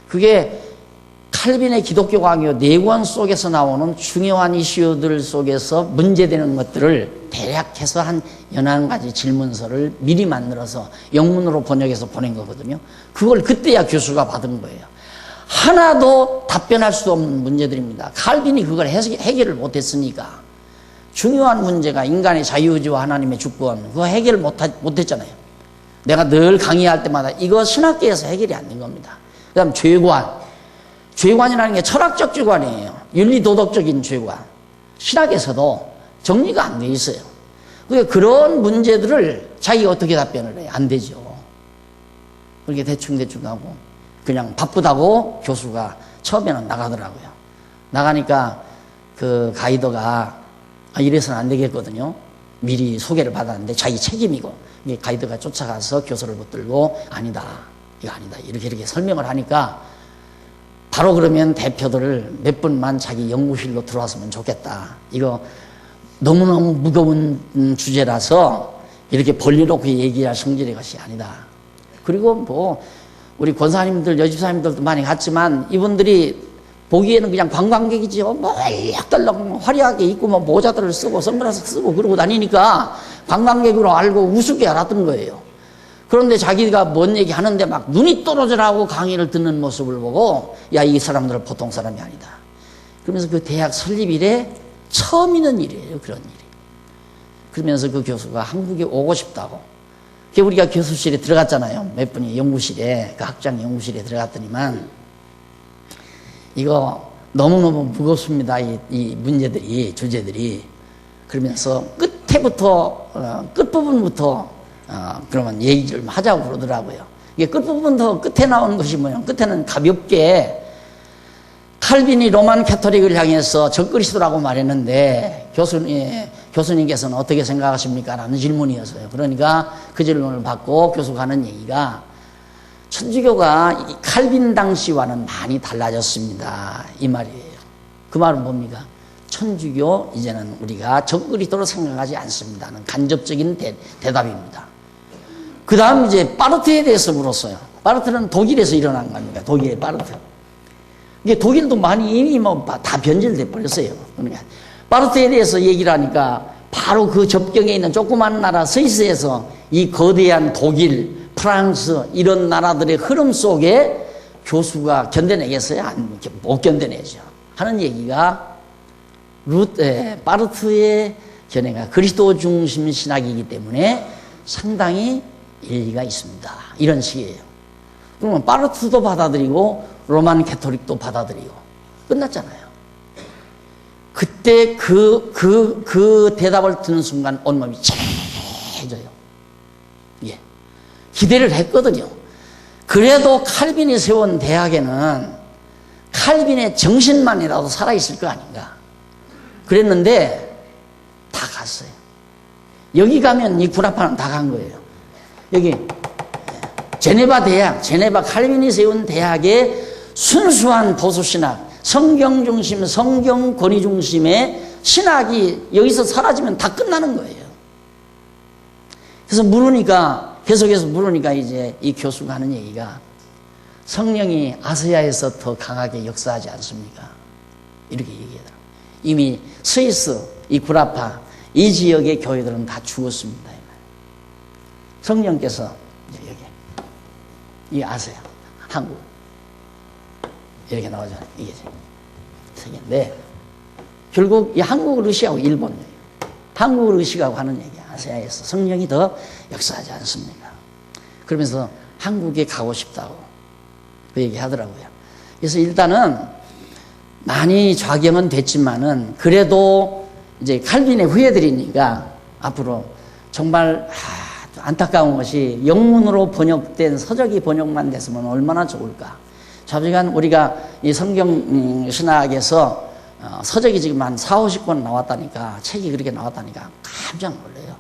그게 칼빈의 기독교 강요 4권 속에서 나오는 중요한 이슈들 속에서 문제되는 것들을 대략해서 한 11가지 질문서를 미리 만들어서 영문으로 번역해서 보낸 거거든요. 그걸 그때야 교수가 받은 거예요. 하나도 답변할 수 없는 문제들입니다. 칼빈이 그걸 해결을 못했으니까. 중요한 문제가 인간의 자유의지와 하나님의 주권, 그거 해결을 못했잖아요. 내가 늘 강의할 때마다 이거 신학계에서 해결이 안 된 겁니다. 그 다음 죄관이라는 게 철학적 죄관이에요. 윤리도덕적인 죄관. 신학에서도 정리가 안 돼 있어요. 그런 문제들을 자기가 어떻게 답변을 해요? 안 되죠. 그렇게 대충 하고 그냥 바쁘다고 교수가 처음에는 나가더라고요. 나가니까 그 가이드가 이래서는 안 되겠거든요. 미리 소개를 받았는데 자기 책임이고, 가이드가 쫓아가서 교수를 붙들고 아니다, 이거 아니다, 이렇게 설명을 하니까 바로 그러면 대표들을 몇 분만 자기 연구실로 들어왔으면 좋겠다. 이거 너무너무 무거운 주제라서 이렇게 벌려놓고 얘기할 성질의 것이 아니다. 그리고 뭐 우리 권사님들, 여집사님들도 많이 갔지만 이분들이 보기에는 그냥 관광객이지요. 뭐 떨렁떨렁 화려하게 입고 뭐 모자들을 쓰고 선글라스 쓰고 그러고 다니니까 관광객으로 알고 우습게 알았던 거예요. 그런데 자기가 뭔 얘기 하는데 막 눈이 떨어져라고 강의를 듣는 모습을 보고, 야, 이 사람들은 보통 사람이 아니다. 그러면서 그 대학 설립 이래 처음 있는 일이에요, 그런 일이. 그러면서 그 교수가 한국에 오고 싶다고. 우리가 교수실에 들어갔잖아요. 몇 분이 연구실에, 그 학장 연구실에 들어갔더니만, 이거 너무너무 무겁습니다. 이 문제들이, 주제들이. 그러면서 끝부분부터 그러면 얘기 좀 하자고 그러더라고요. 이게 끝부분부터 끝에 나오는 것이 뭐냐. 끝에는 가볍게 칼빈이 로만 캐토릭을 향해서 적그리스도라고 말했는데 교수님께서는 어떻게 생각하십니까? 라는 질문이었어요. 그러니까 그 질문을 받고 교수가 하는 얘기가 천주교가 칼빈 당시와는 많이 달라졌습니다. 이 말이에요. 그 말은 뭡니까? 천주교 이제는 우리가 적그리스도로 생각하지 않습니다는 간접적인 대답입니다. 그 다음 이제 파르트에 대해서 물었어요. 파르트는 독일에서 일어난 겁니다. 독일의 파르트. 이게 독일도 많이 이미 다 변질돼 버렸어요. 그러니까 파르트에 대해서 얘기를 하니까 바로 그 접경에 있는 조그만 나라 스위스에서 이 거대한 독일, 프랑스 이런 나라들의 흐름 속에 교수가 견뎌내겠어요? 못 견뎌내죠. 하는 얘기가 파르트의 견해가 그리스도 중심 신학이기 때문에 상당히 일리가 있습니다. 이런 식이에요. 그러면 파르트도 받아들이고 로만 캐토릭도 받아들이고 끝났잖아요. 그때 그 대답을 듣는 순간 온몸이 째져요. 예. 기대를 했거든요. 그래도 칼빈이 세운 대학에는 칼빈의 정신만이라도 살아있을 거 아닌가. 그랬는데 다 갔어요. 여기 가면 이 구라파는 다 간 거예요. 여기 제네바 대학, 제네바 칼빈이 세운 대학의 순수한 보수신학, 성경 중심, 성경 권위 중심의 신학이 여기서 사라지면 다 끝나는 거예요. 그래서 계속해서 물으니까 이제 이 교수가 하는 얘기가 성령이 아시아에서 더 강하게 역사하지 않습니까? 이렇게 얘기하더라고요. 이미 스위스, 이 구라파, 이 지역의 교회들은 다 죽었습니다. 성령께서 여기, 이 아세요? 한국. 이렇게 나오잖아요. 이게 세계인데, 결국 이 한국, 러시아하고 일본이에요. 한국, 러시아하고 하는 얘기야. 아시아에서 성령이 더 역사하지 않습니까? 그러면서 한국에 가고 싶다고 그 얘기 하더라고요. 그래서 일단은 많이 좌경은 됐지만은 그래도 이제 칼빈의 후예들이니까 앞으로 정말 안타까운 것이 영문으로 번역된 서적이 번역만 됐으면 얼마나 좋을까. 좌지간 우리가 이 성경 신학에서 서적이 지금 한 40-50권 나왔다니까, 책이 그렇게 나왔다니까 깜짝 놀래요.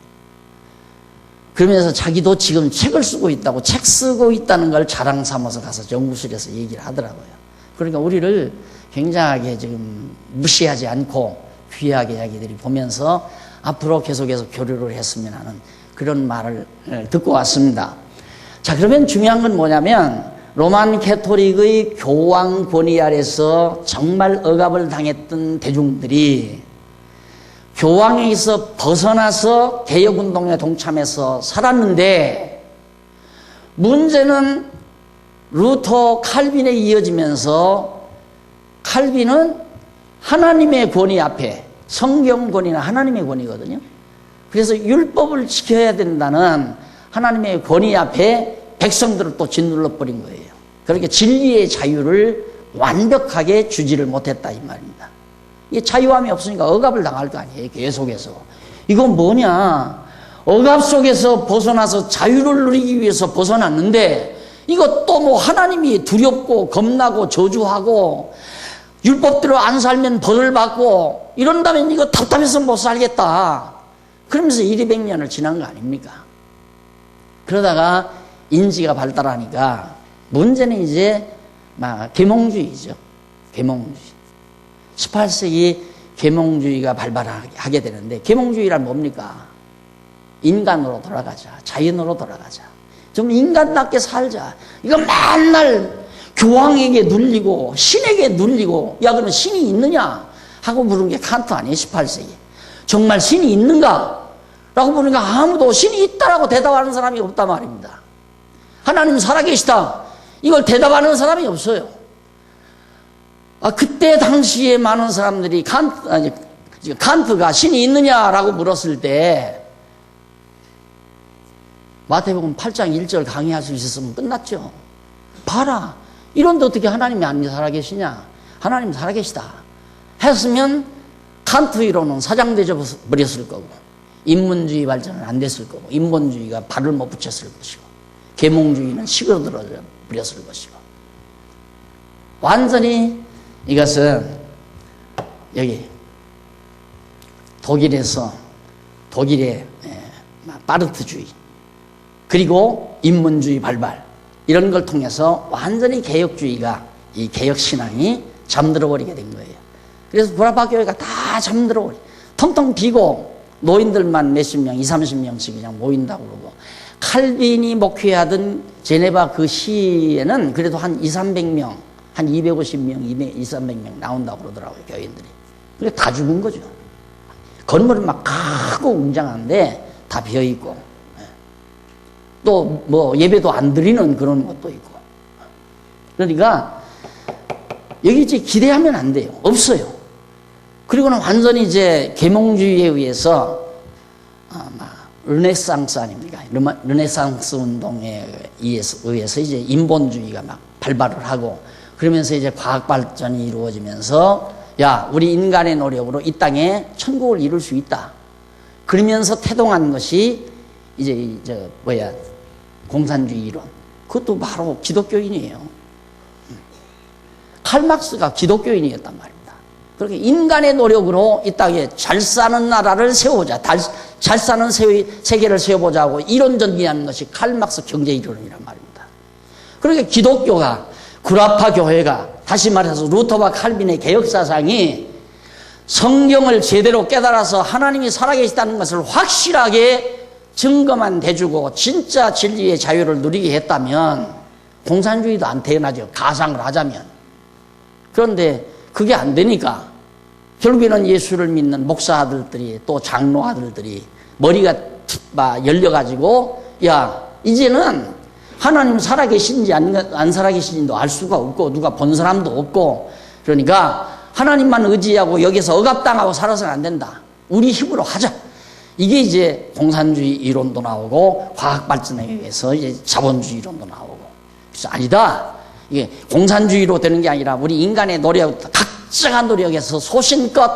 그러면서 자기도 지금 책을 쓰고 있다고, 책 쓰고 있다는 걸 자랑 삼아서 가서 연구실에서 얘기를 하더라고요. 그러니까 우리를 굉장하게 지금 무시하지 않고 귀하게 자기들이 보면서 앞으로 계속해서 교류를 했으면 하는 그런 말을 듣고 왔습니다. 자, 그러면 중요한 건 뭐냐면 로만 캐토릭의 교황 권위 아래서 정말 억압을 당했던 대중들이 교황에서 벗어나서 개혁운동에 동참해서 살았는데, 문제는 루터, 칼빈에 이어지면서 칼빈은 하나님의 권위 앞에, 성경 권위는 하나님의 권위거든요. 그래서 율법을 지켜야 된다는 하나님의 권위 앞에 백성들을 또 짓눌러 버린 거예요. 그렇게 진리의 자유를 완벽하게 주지를 못했다 이 말입니다. 이게 자유함이 없으니까 억압을 당할 거 아니에요. 계속해서. 이건 뭐냐, 억압 속에서 벗어나서 자유를 누리기 위해서 벗어났는데 이거 또 뭐 하나님이 두렵고 겁나고 저주하고 율법대로 안 살면 벌을 받고 이런다면 이거 답답해서 못 살겠다. 그러면서 200년을 지난 거 아닙니까? 그러다가 인지가 발달하니까 문제는 이제 계몽주의죠. 계몽주의. 18세기 계몽주의가 발발하게 되는데, 계몽주의란 뭡니까? 인간으로 돌아가자. 자연으로 돌아가자. 좀 인간답게 살자. 이거 맨날 교황에게 눌리고 신에게 눌리고, 야 그러면 신이 있느냐? 하고 물은 게 칸트 아니에요? 18세기. 정말 신이 있는가? 라고 물으니까 아무도 신이 있다라고 대답하는 사람이 없단 말입니다. 하나님 살아계시다. 이걸 대답하는 사람이 없어요. 그때 당시에 많은 사람들이 칸트가 신이 있느냐라고 물었을 때 마태복음 8장 1절 강의할 수 있었으면 끝났죠. 봐라. 이런데 어떻게 하나님이 안 살아계시냐? 하나님 살아계시다 했으면 칸트 이론은 사장되어 버렸을 거고, 인문주의 발전은 안 됐을 거고, 인본주의가 발을 못 붙였을 것이고, 계몽주의는 시그러들어 버렸을 것이고, 완전히 이것은 여기 독일의 파르트주의 그리고 인문주의 발발 이런 걸 통해서 완전히 개혁주의가, 이 개혁신앙이 잠들어 버리게 된 거예요. 그래서 구라파 교회가 다 잠들어 버려, 텅텅 비고 노인들만 몇십 명, 20, 30명씩 그냥 모인다고 그러고, 칼빈이 목회하던 제네바 그 시에는 그래도 한 2, 300명, 한 250명, 2, 300명 나온다고 그러더라고요, 교인들이. 그게 다 죽은 거죠. 건물은 막 크고 웅장한데 다 비어있고, 또 뭐 예배도 안 드리는 그런 것도 있고. 그러니까 여기 이제 기대하면 안 돼요. 없어요. 그리고는 완전히 이제 계몽주의에 의해서 르네상스 아닙니까? 르네상스 운동에 의해서 이제 인본주의가 막 발발을 하고, 그러면서 이제 과학 발전이 이루어지면서 야, 우리 인간의 노력으로 이 땅에 천국을 이룰 수 있다. 그러면서 태동한 것이 이제 공산주의 이론. 그것도 바로 기독교인이에요. 칼막스가 기독교인이었단 말입니다. 그렇게 인간의 노력으로 이 땅에 잘 사는 나라를 세워보자, 잘 사는 세계를 세워보자고 이론 전개하는 것이 칼막스 경제 이론이란 말입니다. 그러니까 기독교가, 구라파 교회가, 다시 말해서 루터와 칼빈의 개혁 사상이 성경을 제대로 깨달아서 하나님이 살아계시다는 것을 확실하게 증거만 대주고 진짜 진리의 자유를 누리게 했다면 공산주의도 안 태어나죠, 가상을 하자면. 그런데 그게 안 되니까 결국에는 예수를 믿는 목사 아들들이, 또 장로 아들들이 머리가 열려가지고, 야, 이제는 하나님 살아계신지 안 살아계신지도 알 수가 없고, 누가 본 사람도 없고, 그러니까 하나님만 의지하고 여기서 억압당하고 살아서는 안 된다. 우리 힘으로 하자. 이게 이제 공산주의 이론도 나오고, 과학 발전에 의해서 이제 자본주의 이론도 나오고. 그래서 아니다. 이게 공산주의로 되는 게 아니라 우리 인간의 노력, 각자가 노력해서 소신껏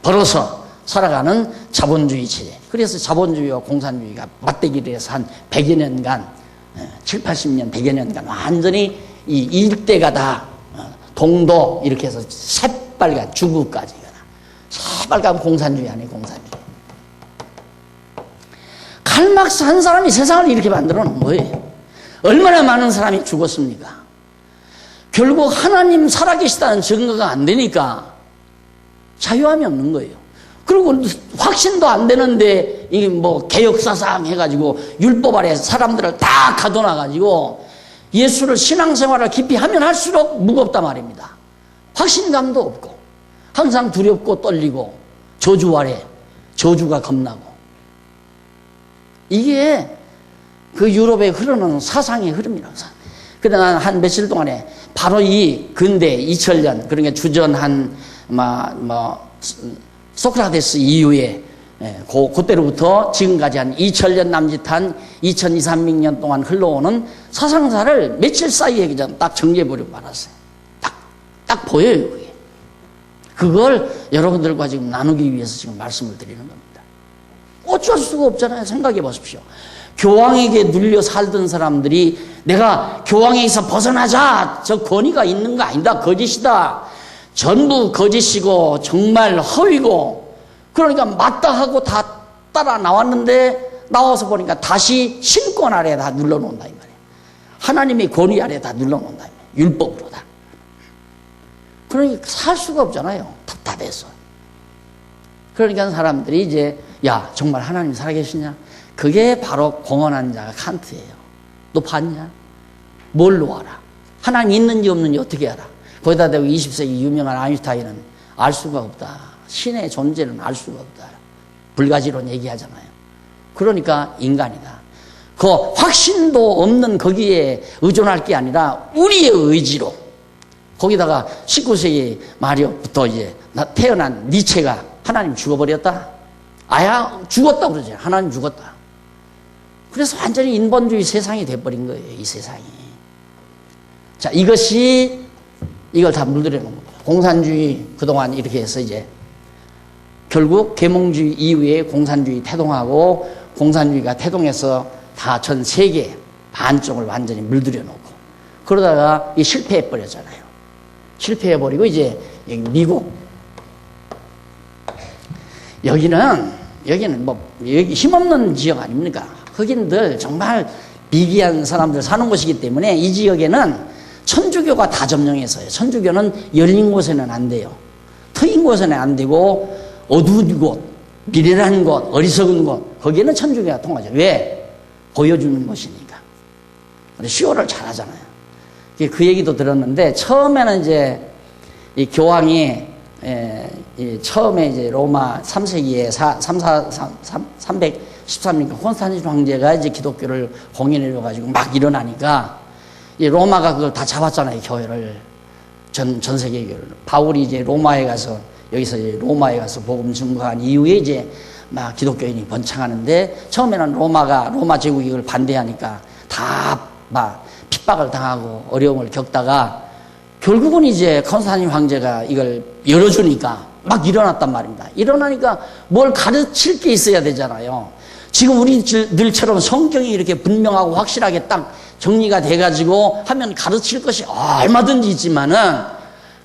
벌어서 살아가는 자본주의 체제. 그래서 자본주의와 공산주의가 맞대기를 해서 한 100여 년간, 7, 80년, 100여 년간 완전히 이 일대가 다 동도 이렇게 해서 새빨간 중국까지 새빨간 공산주의 아니에요, 공산주의. 칼막스 한 사람이 세상을 이렇게 만들어 놓은 거예요. 얼마나 많은 사람이 죽었습니까? 결국 하나님 살아계시다는 증거가 안 되니까 자유함이 없는 거예요. 그리고 확신도 안 되는데 이게 뭐 개혁사상 해가지고 율법 아래 사람들을 다 가둬놔가지고 예수를 신앙생활을 깊이 하면 할수록 무겁단 말입니다. 확신감도 없고 항상 두렵고 떨리고 저주 아래 저주가 겁나고, 이게 그 유럽에 흐르는 사상의 흐름이라고. 그러나 한 며칠 동안에 바로 이 근대 2000년, 그러니까 주전 한 소크라테스 이후에 그때로부터 지금까지 한 2000년 남짓한 2200~2300년 동안 흘러오는 사상사를 며칠 사이에 그냥 딱 정리해버리고 말았어요. 딱 보여요, 그게. 그걸 여러분들과 지금 나누기 위해서 지금 말씀을 드리는 겁니다. 어쩔 수가 없잖아요. 생각해 보십시오. 교황에게 눌려 살던 사람들이 내가 교황에서 벗어나자, 저 권위가 있는 거 아니다, 거짓이다, 전부 거짓이고 정말 허위고, 그러니까 맞다 하고 다 따라 나왔는데 나와서 보니까 다시 신권 아래 다 눌러놓는다 이 말이에요. 하나님의 권위 아래 다 눌러놓는다 이 말이에요. 율법으로 다. 그러니까 살 수가 없잖아요, 답답해서. 그러니까 사람들이 이제 야, 정말 하나님 살아계시냐? 그게 바로 공언한 자가 칸트예요. 너 봤냐? 뭘로 알아? 하나님 있는지 없는지 어떻게 알아? 거기다 대고 20세기 유명한 아인슈타인은 알 수가 없다. 신의 존재는 알 수가 없다. 불가지론 얘기하잖아요. 그러니까 인간이다. 그 확신도 없는 거기에 의존할 게 아니라 우리의 의지로. 거기다가 19세기 말부터 이제 태어난 니체가 하나님 죽어버렸다? 아야, 죽었다 그러죠. 하나님 죽었다. 그래서 완전히 인본주의 세상이 돼버린 거예요, 이 세상이. 자, 이것이 이걸 다 물들여 놓은 겁니다. 공산주의 그동안 이렇게 해서 이제 결국 계몽주의 이후에 공산주의 태동하고 공산주의가 태동해서 다 전 세계 반쪽을 완전히 물들여 놓고 그러다가 이 실패해 버렸잖아요. 실패해 버리고 이제 미국 여기는 뭐 여기 힘없는 지역 아닙니까? 흑인들 정말 미개한 사람들 사는 곳이기 때문에 이 지역에는 천주교가 다 점령해서요. 천주교는 열린 곳에는 안 돼요. 트인 곳에는 안 되고 어두운 곳, 미련한 곳, 어리석은 곳 거기에는 천주교가 통하죠. 왜? 보여주는 곳이니까. 쇼를 잘하잖아요. 그 얘기도 들었는데 처음에는 이제 이 교황이 처음에 이제 로마 3세기에 313니까 콘스탄틴 황제가 이제 기독교를 공인해 줘가지고 막 일어나니까 이 로마가 그걸 다 잡았잖아요. 교회를 전 세계 교회를. 바울이 이제 로마에 가서 여기서 이제 로마에 가서 복음 증거한 이후에 이제 막 기독교인이 번창하는데 처음에는 로마 제국이 이걸 반대하니까 다 막 핍박을 당하고 어려움을 겪다가 결국은 이제 콘스탄틴 황제가 이걸 열어주니까 막 일어났단 말입니다. 일어나니까 뭘 가르칠 게 있어야 되잖아요. 지금 우리들처럼 성경이 이렇게 분명하고 확실하게 딱 정리가 돼가지고 하면 가르칠 것이 얼마든지 있지만은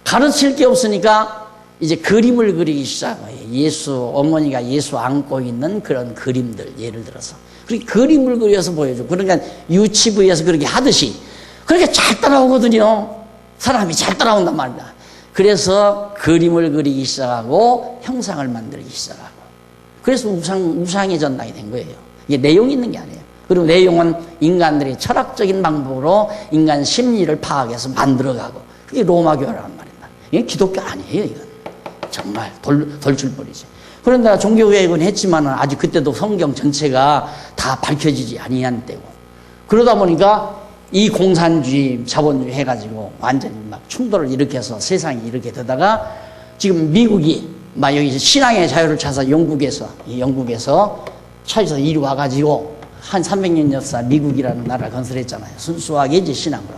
가르칠 게 없으니까 이제 그림을 그리기 시작한 거예요. 어머니가 예수 안고 있는 그런 그림들, 예를 들어서. 그렇게 그림을 그려서 보여줘. 그러니까 유치부에서 그렇게 하듯이. 그렇게 잘 따라오거든요. 사람이 잘 따라온단 말입니다. 그래서 그림을 그리기 시작하고 형상을 만들기 시작하고. 그래서 우상의 전당이 된 거예요. 이게 내용이 있는 게 아니에요. 그리고 내용은 인간들이 철학적인 방법으로 인간 심리를 파악해서 만들어가고. 그게 로마교라는 말입니다. 이게 기독교 아니에요, 이건. 정말 돌출벌이죠. 그런데 종교개혁은 했지만 아직 그때도 성경 전체가 다 밝혀지지 아니한 때고. 그러다 보니까 이 공산주의, 자본주의 해가지고 완전히 막 충돌을 일으켜서 세상이 이렇게 되다가 지금 미국이 막 여기 신앙의 자유를 찾아서 영국에서 차에서 이리 와가지고 한 300년 역사 미국이라는 나라를 건설했잖아요. 순수하게 이제 신앙으로.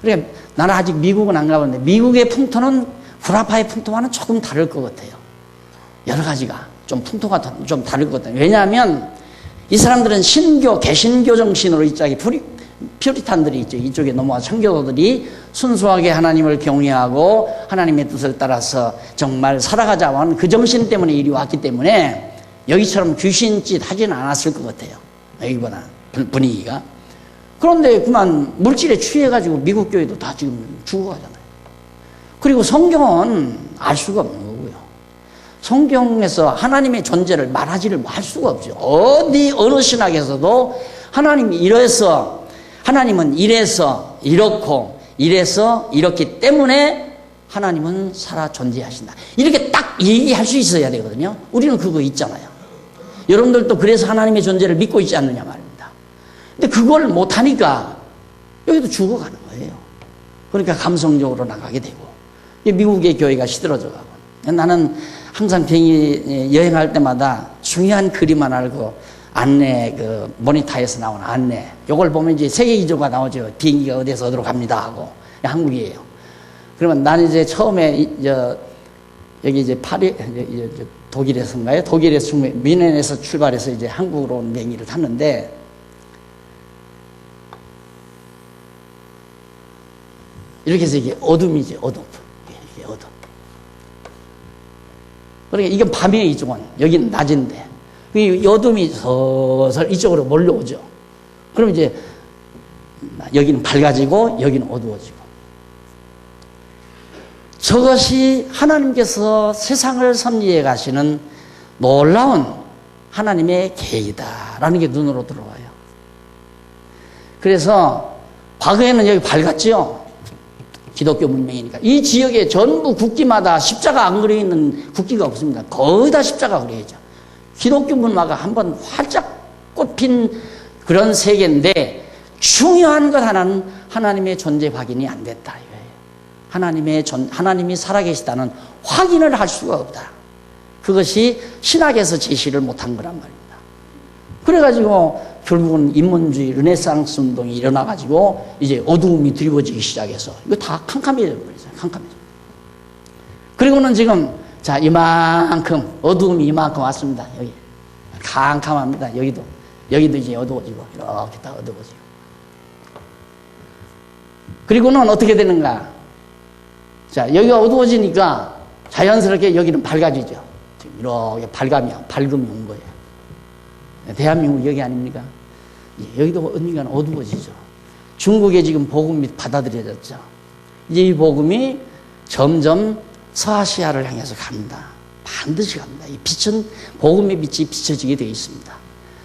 그러니까 나는 아직 미국은 안 가봤는데 미국의 풍토는 구라파의 풍토와는 조금 다를 것 같아요. 여러 가지가 좀 풍토가 좀 다를 것 같아요. 왜냐하면 이 사람들은 신교, 개신교 정신으로 이쪽에 퓨리탄들이 있죠. 이쪽에 넘어와 청교도들이 순수하게 하나님을 경외하고 하나님의 뜻을 따라서 정말 살아가자고 하는 그 정신 때문에 이리 왔기 때문에 여기처럼 귀신짓 하지는 않았을 것 같아요. 여기보다 분위기가. 그런데 그만 물질에 취해가지고 미국 교회도 다 지금 죽어가잖아요. 그리고 성경은 알 수가 없는 거고요. 성경에서 하나님의 존재를 말하지를 할 수가 없죠. 어느 신학에서도 하나님이 하나님은 이래서 이렇고 이래서 이렇기 때문에 하나님은 살아 존재하신다. 이렇게 딱 얘기할 수 있어야 되거든요. 우리는 그거 있잖아요. 여러분들도 그래서 하나님의 존재를 믿고 있지 않느냐 말입니다. 근데 그걸 못하니까 여기도 죽어가는 거예요. 그러니까 감성적으로 나가게 되고 미국의 교회가 시들어져가고. 나는 항상 비행기 여행할 때마다 중요한 그림 하나를 안내, 모니터에서 나오는 안내. 요걸 보면 이제 세계 기조가 나오죠. 비행기가 어디에서 어디로 갑니다 하고. 한국이에요. 그러면 나는 이제 처음에, 여기 이제 독일에서인가요? 독일에서 뮌헨에서 출발해서 이제 한국으로 온 비행기를 탔는데, 이렇게 해서 이게 어둠이지, 어둠. 이게 어둠. 그러니까 이건 밤이에요, 이쪽은. 여기는 낮인데. 이 어둠이 서서 이쪽으로 몰려오죠. 그럼 이제 여기는 밝아지고 여기는 어두워지고. 저것이 하나님께서 세상을 섭리해 가시는 놀라운 하나님의 계획이다라는 게 눈으로 들어와요. 그래서 과거에는 여기 밝았죠. 기독교 문명이니까. 이 지역에 전부 국기마다 십자가 안 그려 있는 국기가 없습니다. 거의 다 십자가 그려 있죠. 기독교 문화가 한번 활짝 꽃핀 그런 세계인데 중요한 것 하나는 하나님의 존재 확인이 안 됐다 이거예요. 하나님이 살아계시다는 확인을 할 수가 없다. 그것이 신학에서 제시를 못한 거란 말입니다. 그래가지고 결국은 인문주의 르네상스 운동이 일어나가지고 이제 어두움이 드리워지기 시작해서 이거 다 캄캄해져 버렸어요. 캄캄해져. 그리고는 지금 자 이만큼 어두움이 이만큼 왔습니다. 여기 캄캄합니다. 여기도 이제 어두워지고 이렇게 다 어두워지고. 그리고는 어떻게 되는가? 자 여기가 어두워지니까 자연스럽게 여기는 밝아지죠. 이렇게 밝음이 온 거예요. 대한민국 여기 아닙니까? 여기도 언젠가는 어두워지죠. 중국에 지금 복음이 받아들여졌죠. 이제 이 복음이 점점 서아시아를 향해서 갑니다. 반드시 갑니다. 이 빛은 복음의 빛이 비춰지게 되어 있습니다.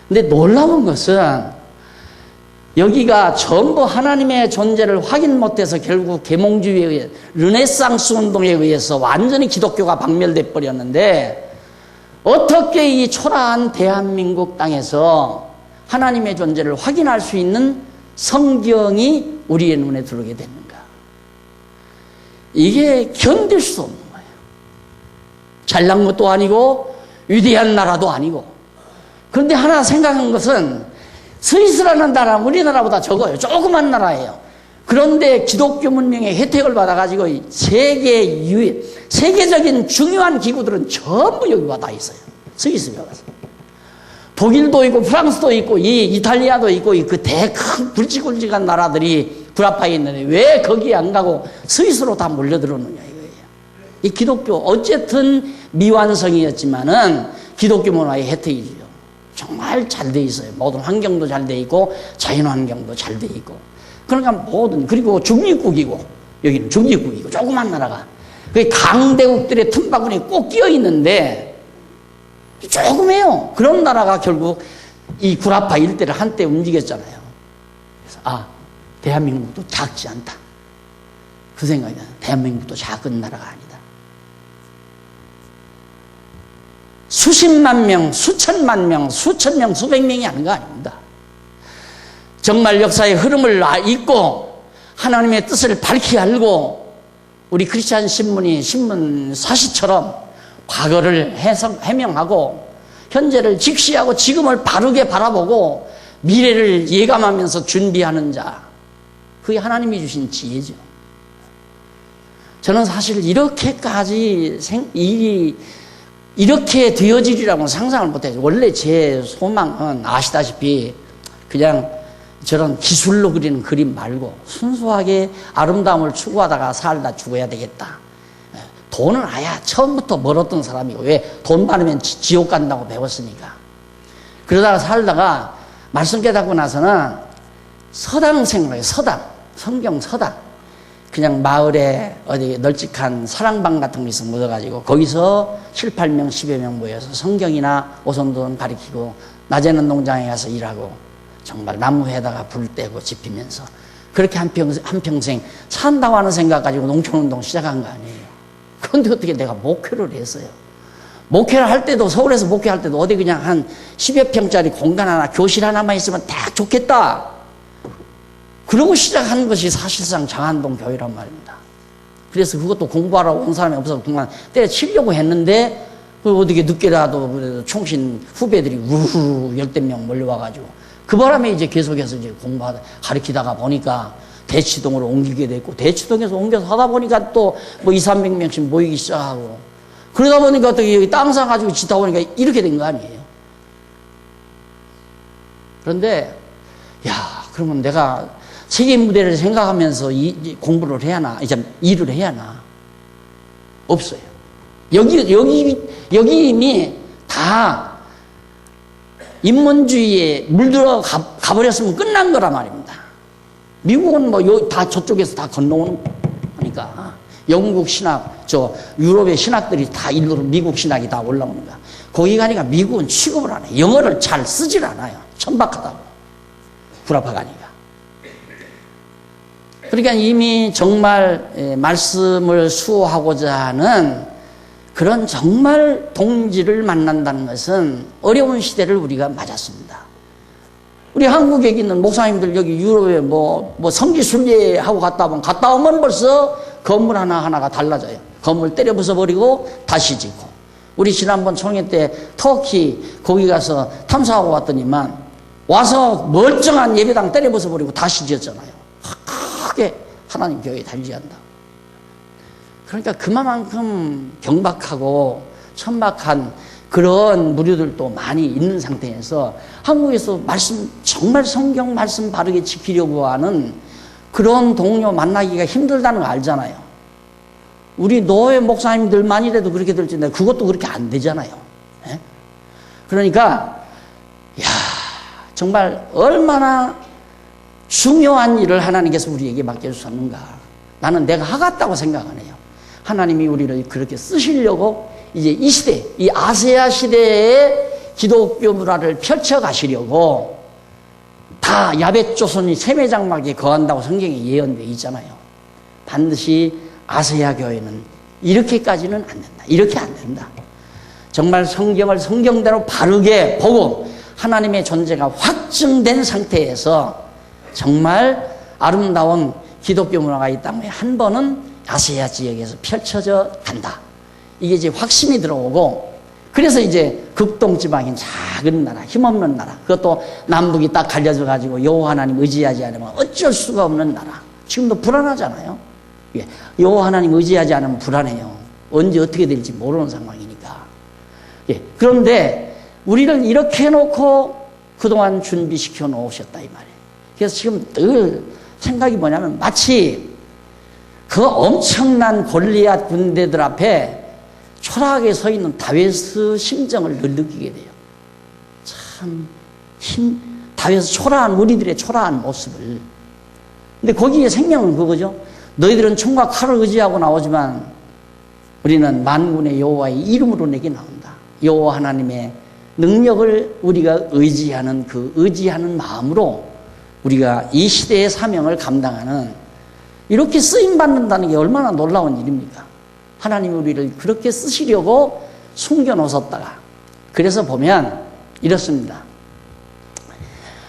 근데 놀라운 것은 여기가 전부 하나님의 존재를 확인 못해서 결국 계몽주의에 의해 르네상스 운동에 의해서 완전히 기독교가 박멸돼 버렸는데 어떻게 이 초라한 대한민국 땅에서 하나님의 존재를 확인할 수 있는 성경이 우리의 눈에 들어오게 됐는가? 이게 견딜 수 없는 거예요. 잘난 것도 아니고 위대한 나라도 아니고. 그런데 하나 생각한 것은 스위스라는 나라는 우리나라보다 적어요. 조그만 나라예요. 그런데 기독교 문명의 혜택을 받아가지고 세계적인 중요한 기구들은 전부 여기 와 다 있어요. 스위스에 와서. 독일도 있고 프랑스도 있고 이 이탈리아도 있고 그 큰 굵직굵직한 나라들이 불합하에 있는데 왜 거기 안 가고 스위스로 다 몰려들었느냐 이거예요. 이 기독교 어쨌든 미완성이었지만은 기독교 문화의 혜택이죠. 정말 잘 돼 있어요. 모든 환경도 잘 돼 있고 자연 환경도 잘 돼 있고. 그러니까 모든 그리고 중립국이고 여기는 중립국이고 조그만 나라가 그 강대국들의 틈바구니에 꼭 끼어 있는데 조그매요. 그런 나라가 결국 이 구라파 일대를 한때 움직였잖아요. 그래서 대한민국도 작지 않다. 그 생각이 나요. 대한민국도 작은 나라가 아니다. 수십만 명, 수천만 명, 수천 명, 수백 명이 하는 거 아닙니다. 정말 역사의 흐름을 읽고 하나님의 뜻을 밝히 알고 우리 크리스찬 신문 사시처럼 과거를 해명하고 현재를 직시하고 지금을 바르게 바라보고 미래를 예감하면서 준비하는 자, 그게 하나님이 주신 지혜죠. 저는 사실 이렇게까지 일이 이렇게 되어지리라고는 상상을 못해요. 원래 제 소망은 아시다시피 그냥 저런 기술로 그리는 그림 말고 순수하게 아름다움을 추구하다가 살다 죽어야 되겠다. 돈은 아야 처음부터 멀었던 사람이고 왜 돈 많으면 지옥 간다고 배웠으니까. 그러다가 살다가 말씀 깨닫고 나서는 서당 생각해요. 성경 서당. 그냥 마을에 어디 널찍한 사랑방 같은 거 있으면 묻어가지고 거기서 7, 8명, 10여 명 모여서 성경이나 오선돈 가르치고 낮에는 농장에 가서 일하고 정말 나무에다가 불 떼고 지피면서 그렇게 한평생 산다고 하는 생각 가지고 농촌운동 시작한 거 아니에요. 그런데 어떻게 내가 목회를 했어요. 목회를 할 때도 서울에서 목회할 때도 어디 그냥 한 10여 평짜리 공간 하나 교실 하나만 있으면 딱 좋겠다. 그러고 시작한 것이 사실상 장안동 교회란 말입니다. 그래서 그것도 공부하러 온 사람이 없어서 그만 때려치려고 했는데 어떻게 늦게라도 그래도 총신 후배들이 우르르 10명 몰려와가지고 그 바람에 이제 계속해서 이제 가르치다가 보니까 대치동으로 옮기게 됐고 대치동에서 옮겨서 하다 보니까 또 뭐 2, 300명씩 모이기 시작하고 그러다 보니까 또 여기 땅 사가지고 짓다 보니까 이렇게 된 거 아니에요. 그런데 그러면 내가 세계 무대를 생각하면서 공부를 해야 하나, 이제 일을 해야 하나? 없어요. 여기 이미 다 인문주의에 물들어 가버렸으면 끝난 거란 말입니다. 미국은 다 저쪽에서 다 건너오는 거니까. 영국 신학, 유럽의 신학들이 다 일로 미국 신학이 다 올라오니까. 거기 가니까 미국은 취급을 안 해요. 영어를 잘 쓰질 않아요. 천박하다고. 구라파 가니까. 그러니까 이미 정말 말씀을 수호하고자 하는 그런 정말 동지를 만난다는 것은 어려운 시대를 우리가 맞았습니다. 우리 한국에 있는 목사님들 여기 유럽에 성지 순례하고 갔다 오면 벌써 건물 하나하나가 달라져요. 건물 때려 부숴버리고 다시 짓고. 우리 지난번 총회 때 터키 거기 가서 탐사하고 왔더니만 와서 멀쩡한 예배당 때려부숴버리고 다시 지었잖아요. 크게 하나님 교회 달리한다. 그러니까 그만큼 경박하고 천박한 그런 무리들도 많이 있는 상태에서 한국에서 정말 성경 말씀 바르게 지키려고 하는 그런 동료 만나기가 힘들다는 거 알잖아요. 우리 노회 목사님들만이라도 그렇게 될지 그것도 그렇게 안 되잖아요. 예? 그러니까 정말 얼마나 중요한 일을 하나님께서 우리에게 맡겨주셨는가. 나는 내가 하겠다고 생각 안 해요. 하나님이 우리를 그렇게 쓰시려고 이제 이 시대, 이 아세아 시대에 기독교 문화를 펼쳐가시려고 다 야벳조선이 세매장막에 거한다고 성경에 예언되어 있잖아요. 반드시 아세아 교회는 이렇게까지는 안 된다. 이렇게 안 된다. 정말 성경을 성경대로 바르게 보고 하나님의 존재가 확증된 상태에서 정말 아름다운 기독교 문화가 이 땅에 한 번은 아시아 지역에서 펼쳐져 간다. 이게 이제 확신이 들어오고, 그래서 이제 극동지방인 작은 나라, 힘없는 나라, 그것도 남북이 딱 갈려져 가지고 여호와 하나님 의지하지 않으면 어쩔 수가 없는 나라. 지금도 불안하잖아요. 여호와 하나님 의지하지 않으면 불안해요. 언제 어떻게 될지 모르는 상황이니까. 그런데 우리를 이렇게 해놓고 그동안 준비시켜 놓으셨다 이 말이에요. 그래서 지금 늘 생각이 뭐냐면 마치 그 엄청난 골리앗 군대들 앞에 초라하게 서 있는 다윗의 심정을 늘 느끼게 돼요. 참 다윗의 초라한 우리들의 초라한 모습을. 근데 거기에 생명은 그거죠. 너희들은 총과 칼을 의지하고 나오지만 우리는 만군의 여호와의 이름으로 내게 나온다. 여호와 하나님의 능력을 우리가 의지하는 그 의지하는 마음으로 우리가 이 시대의 사명을 감당하는, 이렇게 쓰임받는다는 게 얼마나 놀라운 일입니까? 하나님이 우리를 그렇게 쓰시려고 숨겨놓으셨다가, 그래서 보면 이렇습니다.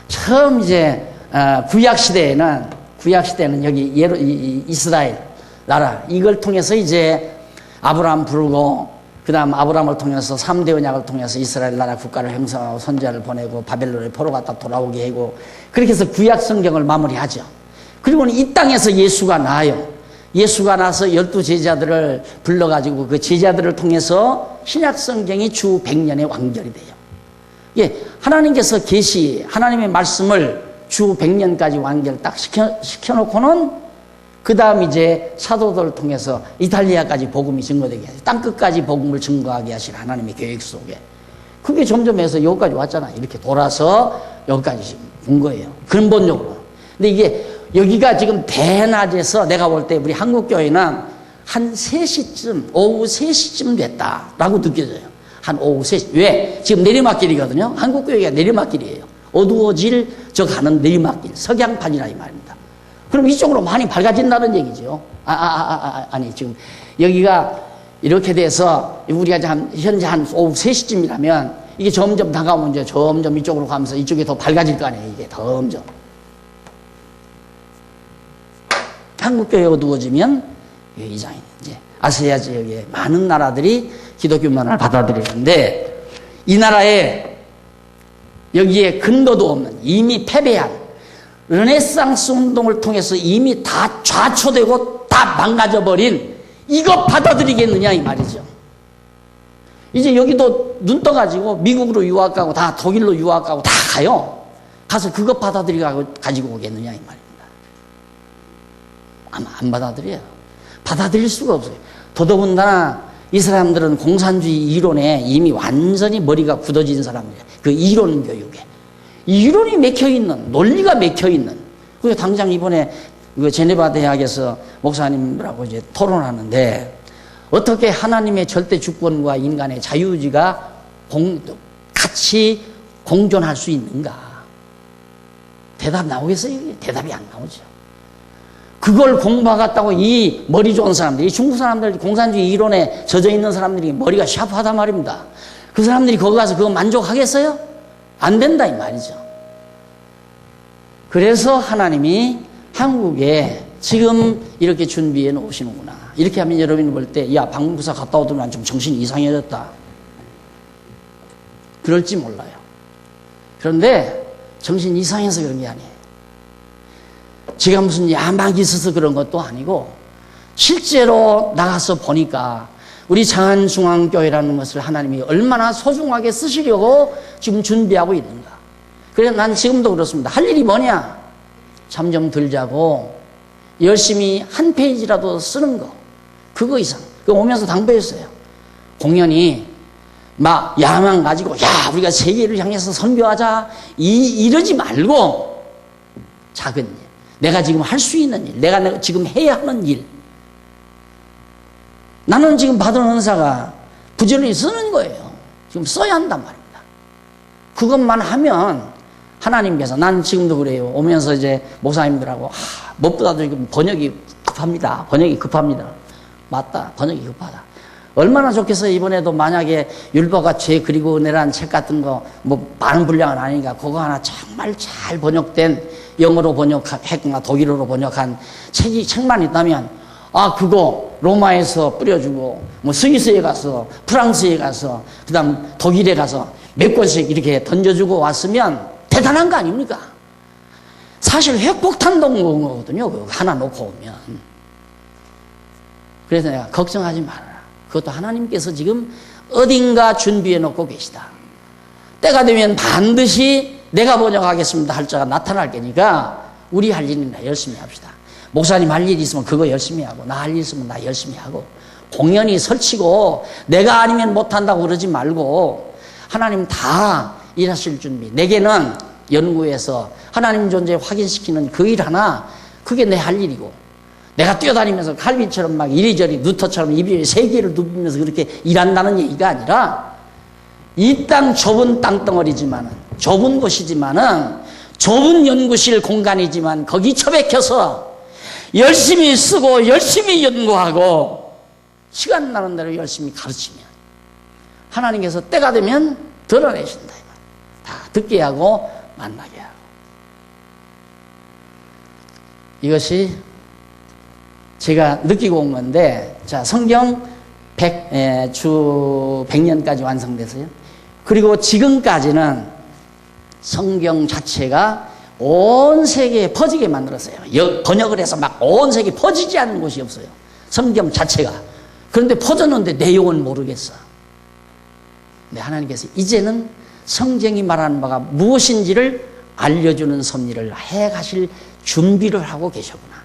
처음 이제 구약시대에는 여기 이스라엘 나라, 이걸 통해서 이제 아브라함 부르고, 그 다음 아브라함을 통해서 3대 언약을 통해서 이스라엘 나라 국가를 형성하고 선지자를 보내고 바벨론에 포로 갔다 돌아오게 하고, 그렇게 해서 구약 성경을 마무리하죠. 그리고는 이 땅에서 예수가 나와요. 예수가 나서 12제자들을 불러가지고 그 제자들을 통해서 신약 성경이 주 100년의 완결이 돼요. 하나님께서 하나님의 말씀을 주 100년까지 완결 딱 시켜놓고는 그 다음 이제 사도들을 통해서 이탈리아까지 복음이 증거되게 하죠. 땅끝까지 복음을 증거하게 하신 하나님의 계획 속에. 그게 점점 해서 여기까지 왔잖아요. 이렇게 돌아서 여기까지 온 거예요. 근본적으로. 근데 이게 여기가 지금 대낮에서 내가 볼 때 우리 한국교회는 한 3시쯤, 오후 3시쯤 됐다라고 느껴져요. 한 오후 3시. 왜? 지금 내리막길이거든요. 한국교회가 내리막길이에요. 어두워질 저 가는 내리막길. 석양판이라 이 말입니다. 그럼 이쪽으로 많이 밝아진다는 얘기죠. 아니, 지금 여기가 이렇게 돼서 우리가 현재 한 오후 3시쯤이라면 이게 점점 다가오면 이제 점점 이쪽으로 가면서 이쪽이 더 밝아질 거 아니에요. 이게 점점. 한국교회 어두워지면 이장이 이제 아시아 지역의 많은 나라들이 기독교 문화를 받아들이는데, 이 나라에 여기에 근거도 없는 이미 패배한 르네상스 운동을 통해서 이미 다 좌초되고 다 망가져버린 이거 받아들이겠느냐 이 말이죠. 이제 여기도 눈 떠가지고 미국으로 유학 가고 다 독일로 유학 가고 다 가요. 가서 그거 가지고 오겠느냐 이 말입니다. 아마 안 받아들여요. 받아들일 수가 없어요. 더더군다나 이 사람들은 공산주의 이론에 이미 완전히 머리가 굳어진 사람이에요. 그 이론 교육에. 이론이 맥혀있는, 논리가 맥혀있는. 그 당장 이번에 제네바 대학에서 목사님들하고 이제 토론하는데, 어떻게 하나님의 절대 주권과 인간의 자유의지가 같이 공존할 수 있는가? 대답 나오겠어요? 대답이 안 나오죠. 그걸 공부하겠다고 이 머리 좋은 사람들, 이 중국 사람들, 공산주의 이론에 젖어 있는 사람들이 머리가 샤프하단 말입니다. 그 사람들이 거기 가서 그거 만족하겠어요? 안 된다 이 말이죠. 그래서 하나님이 한국에 지금 이렇게 준비해 놓으시는구나. 이렇게 하면 여러분이 볼 때, 야, 방문부사 갔다 오더만 좀 정신이 이상해졌다. 그럴지 몰라요. 그런데 정신 이상해서 그런 게 아니에요. 제가 무슨 야망이 있어서 그런 것도 아니고 실제로 나가서 보니까 우리 장안중앙교회라는 것을 하나님이 얼마나 소중하게 쓰시려고 지금 준비하고 있는가. 그래서 난 지금도 그렇습니다. 할 일이 뭐냐? 잠 좀 덜 자고 열심히 한 페이지라도 쓰는 거. 그거 이상. 그 오면서 당부했어요. 공연이 막 야망 가지고 야 우리가 세계를 향해서 선교하자 이러지 말고 작은 일. 내가 지금 할 수 있는 일. 내가 지금 해야 하는 일. 나는 지금 받은 은사가 부지런히 쓰는 거예요. 지금 써야 한단 말입니다. 그것만 하면 하나님께서 난 지금도 그래요. 오면서 이제 목사님들하고 무엇보다도 지금 번역이 급합니다. 번역이 급합니다. 맞다. 번역이 급하다. 얼마나 좋겠어요. 이번에도 만약에 율법과 죄 그리고 은혜라는 책 같은 거 뭐 많은 분량은 아니니까 그거 하나 정말 잘 번역된 영어로 번역했거나 독일어로 번역한 책만 있다면 그거 로마에서 뿌려주고 뭐 스위스에 가서 프랑스에 가서 그다음 독일에 가서 몇 권씩 이렇게 던져주고 왔으면 대단한 거 아닙니까? 사실 핵폭탄 동거인 거거든요. 그거 하나 놓고 오면. 그래서 내가 걱정하지 말아라. 그것도 하나님께서 지금 어딘가 준비해 놓고 계시다. 때가 되면 반드시 내가 번역하겠습니다 할 자가 나타날 거니까 우리 할 일이나 열심히 합시다. 목사님 할 일이 있으면 그거 열심히 하고 나 할 일 있으면 나 열심히 하고 공연이 설치고 내가 아니면 못한다고 그러지 말고 하나님 다 일하실 준비. 내게는 연구해서 하나님 존재 확인시키는 그 일 하나 그게 내 할 일이고 내가 뛰어다니면서 칼빈처럼 막 이리저리 누터처럼 입이 세 개를 누비면서 그렇게 일한다는 얘기가 아니라 이 땅 좁은 땅덩어리지만은 좁은 곳이지만은 좁은 연구실 공간이지만 거기 처박혀서 열심히 쓰고 열심히 연구하고 시간 나는 대로 열심히 가르치면 하나님께서 때가 되면 드러내신다. 다 듣게 하고 만나게 하고. 이것이 제가 느끼고 온 건데, 자, 성경 주 100년까지 완성됐어요. 그리고 지금까지는 성경 자체가 온 세계에 퍼지게 만들었어요. 번역을 해서 막 온 세계에 퍼지지 않는 곳이 없어요. 성경 자체가. 그런데 퍼졌는데 내용은 모르겠어. 근데 하나님께서 이제는 성경이 말하는 바가 무엇인지를 알려주는 섭리를 해 가실 준비를 하고 계셨구나.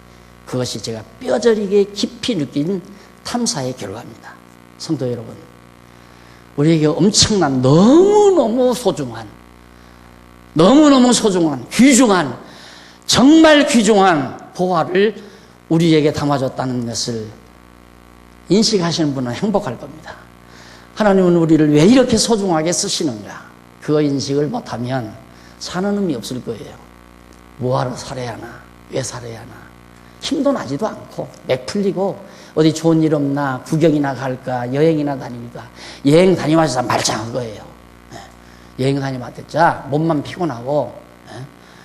그것이 제가 뼈저리게 깊이 느낀 탐사의 결과입니다. 성도 여러분, 우리에게 엄청난 너무너무 소중한 귀중한 정말 귀중한 보화를 우리에게 담아줬다는 것을 인식하시는 분은 행복할 겁니다. 하나님은 우리를 왜 이렇게 소중하게 쓰시는가? 그 인식을 못하면 사는 의미 없을 거예요. 뭐하러 살아야 하나? 왜 살아야 하나? 힘도 나지도 않고 맥 풀리고 어디 좋은 일 없나? 구경이나 갈까? 여행이나 다닐까? 여행 다니면서 말짱한 거예요. 여행 다니면자 몸만 피곤하고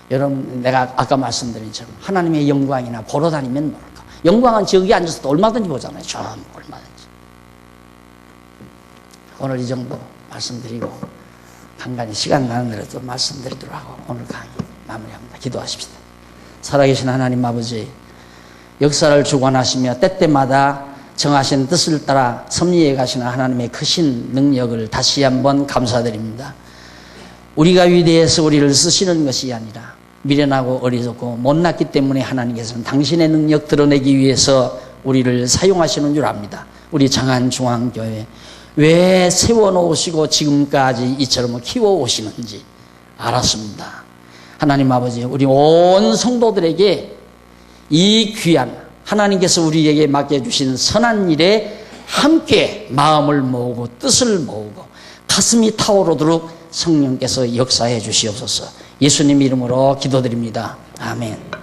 여러분 내가 아까 말씀드린 것처럼 하나님의 영광이나 보러 다니면 모를까? 영광은 저기 앉아서도 얼마든지 보잖아요. 좀 얼마든지. 오늘 이 정도 말씀드리고 간간히 시간 나는 대로 또 말씀드리도록 하고 오늘 강의 마무리합니다. 기도하십시다. 살아계신 하나님 아버지, 역사를 주관하시며 때때마다 정하신 뜻을 따라 섭리해 가시는 하나님의 크신 능력을 다시 한번 감사드립니다. 우리가 위대해서 우리를 쓰시는 것이 아니라 미련하고 어리석고 못났기 때문에 하나님께서는 당신의 능력 드러내기 위해서 우리를 사용하시는 줄 압니다. 우리 장안중앙교회 왜 세워놓으시고 지금까지 이처럼 키워오시는지 알았습니다. 하나님 아버지, 우리 온 성도들에게 이 귀한 하나님께서 우리에게 맡겨주신 선한 일에 함께 마음을 모으고 뜻을 모으고 가슴이 타오르도록 성령께서 역사해 주시옵소서. 예수님 이름으로 기도드립니다. 아멘.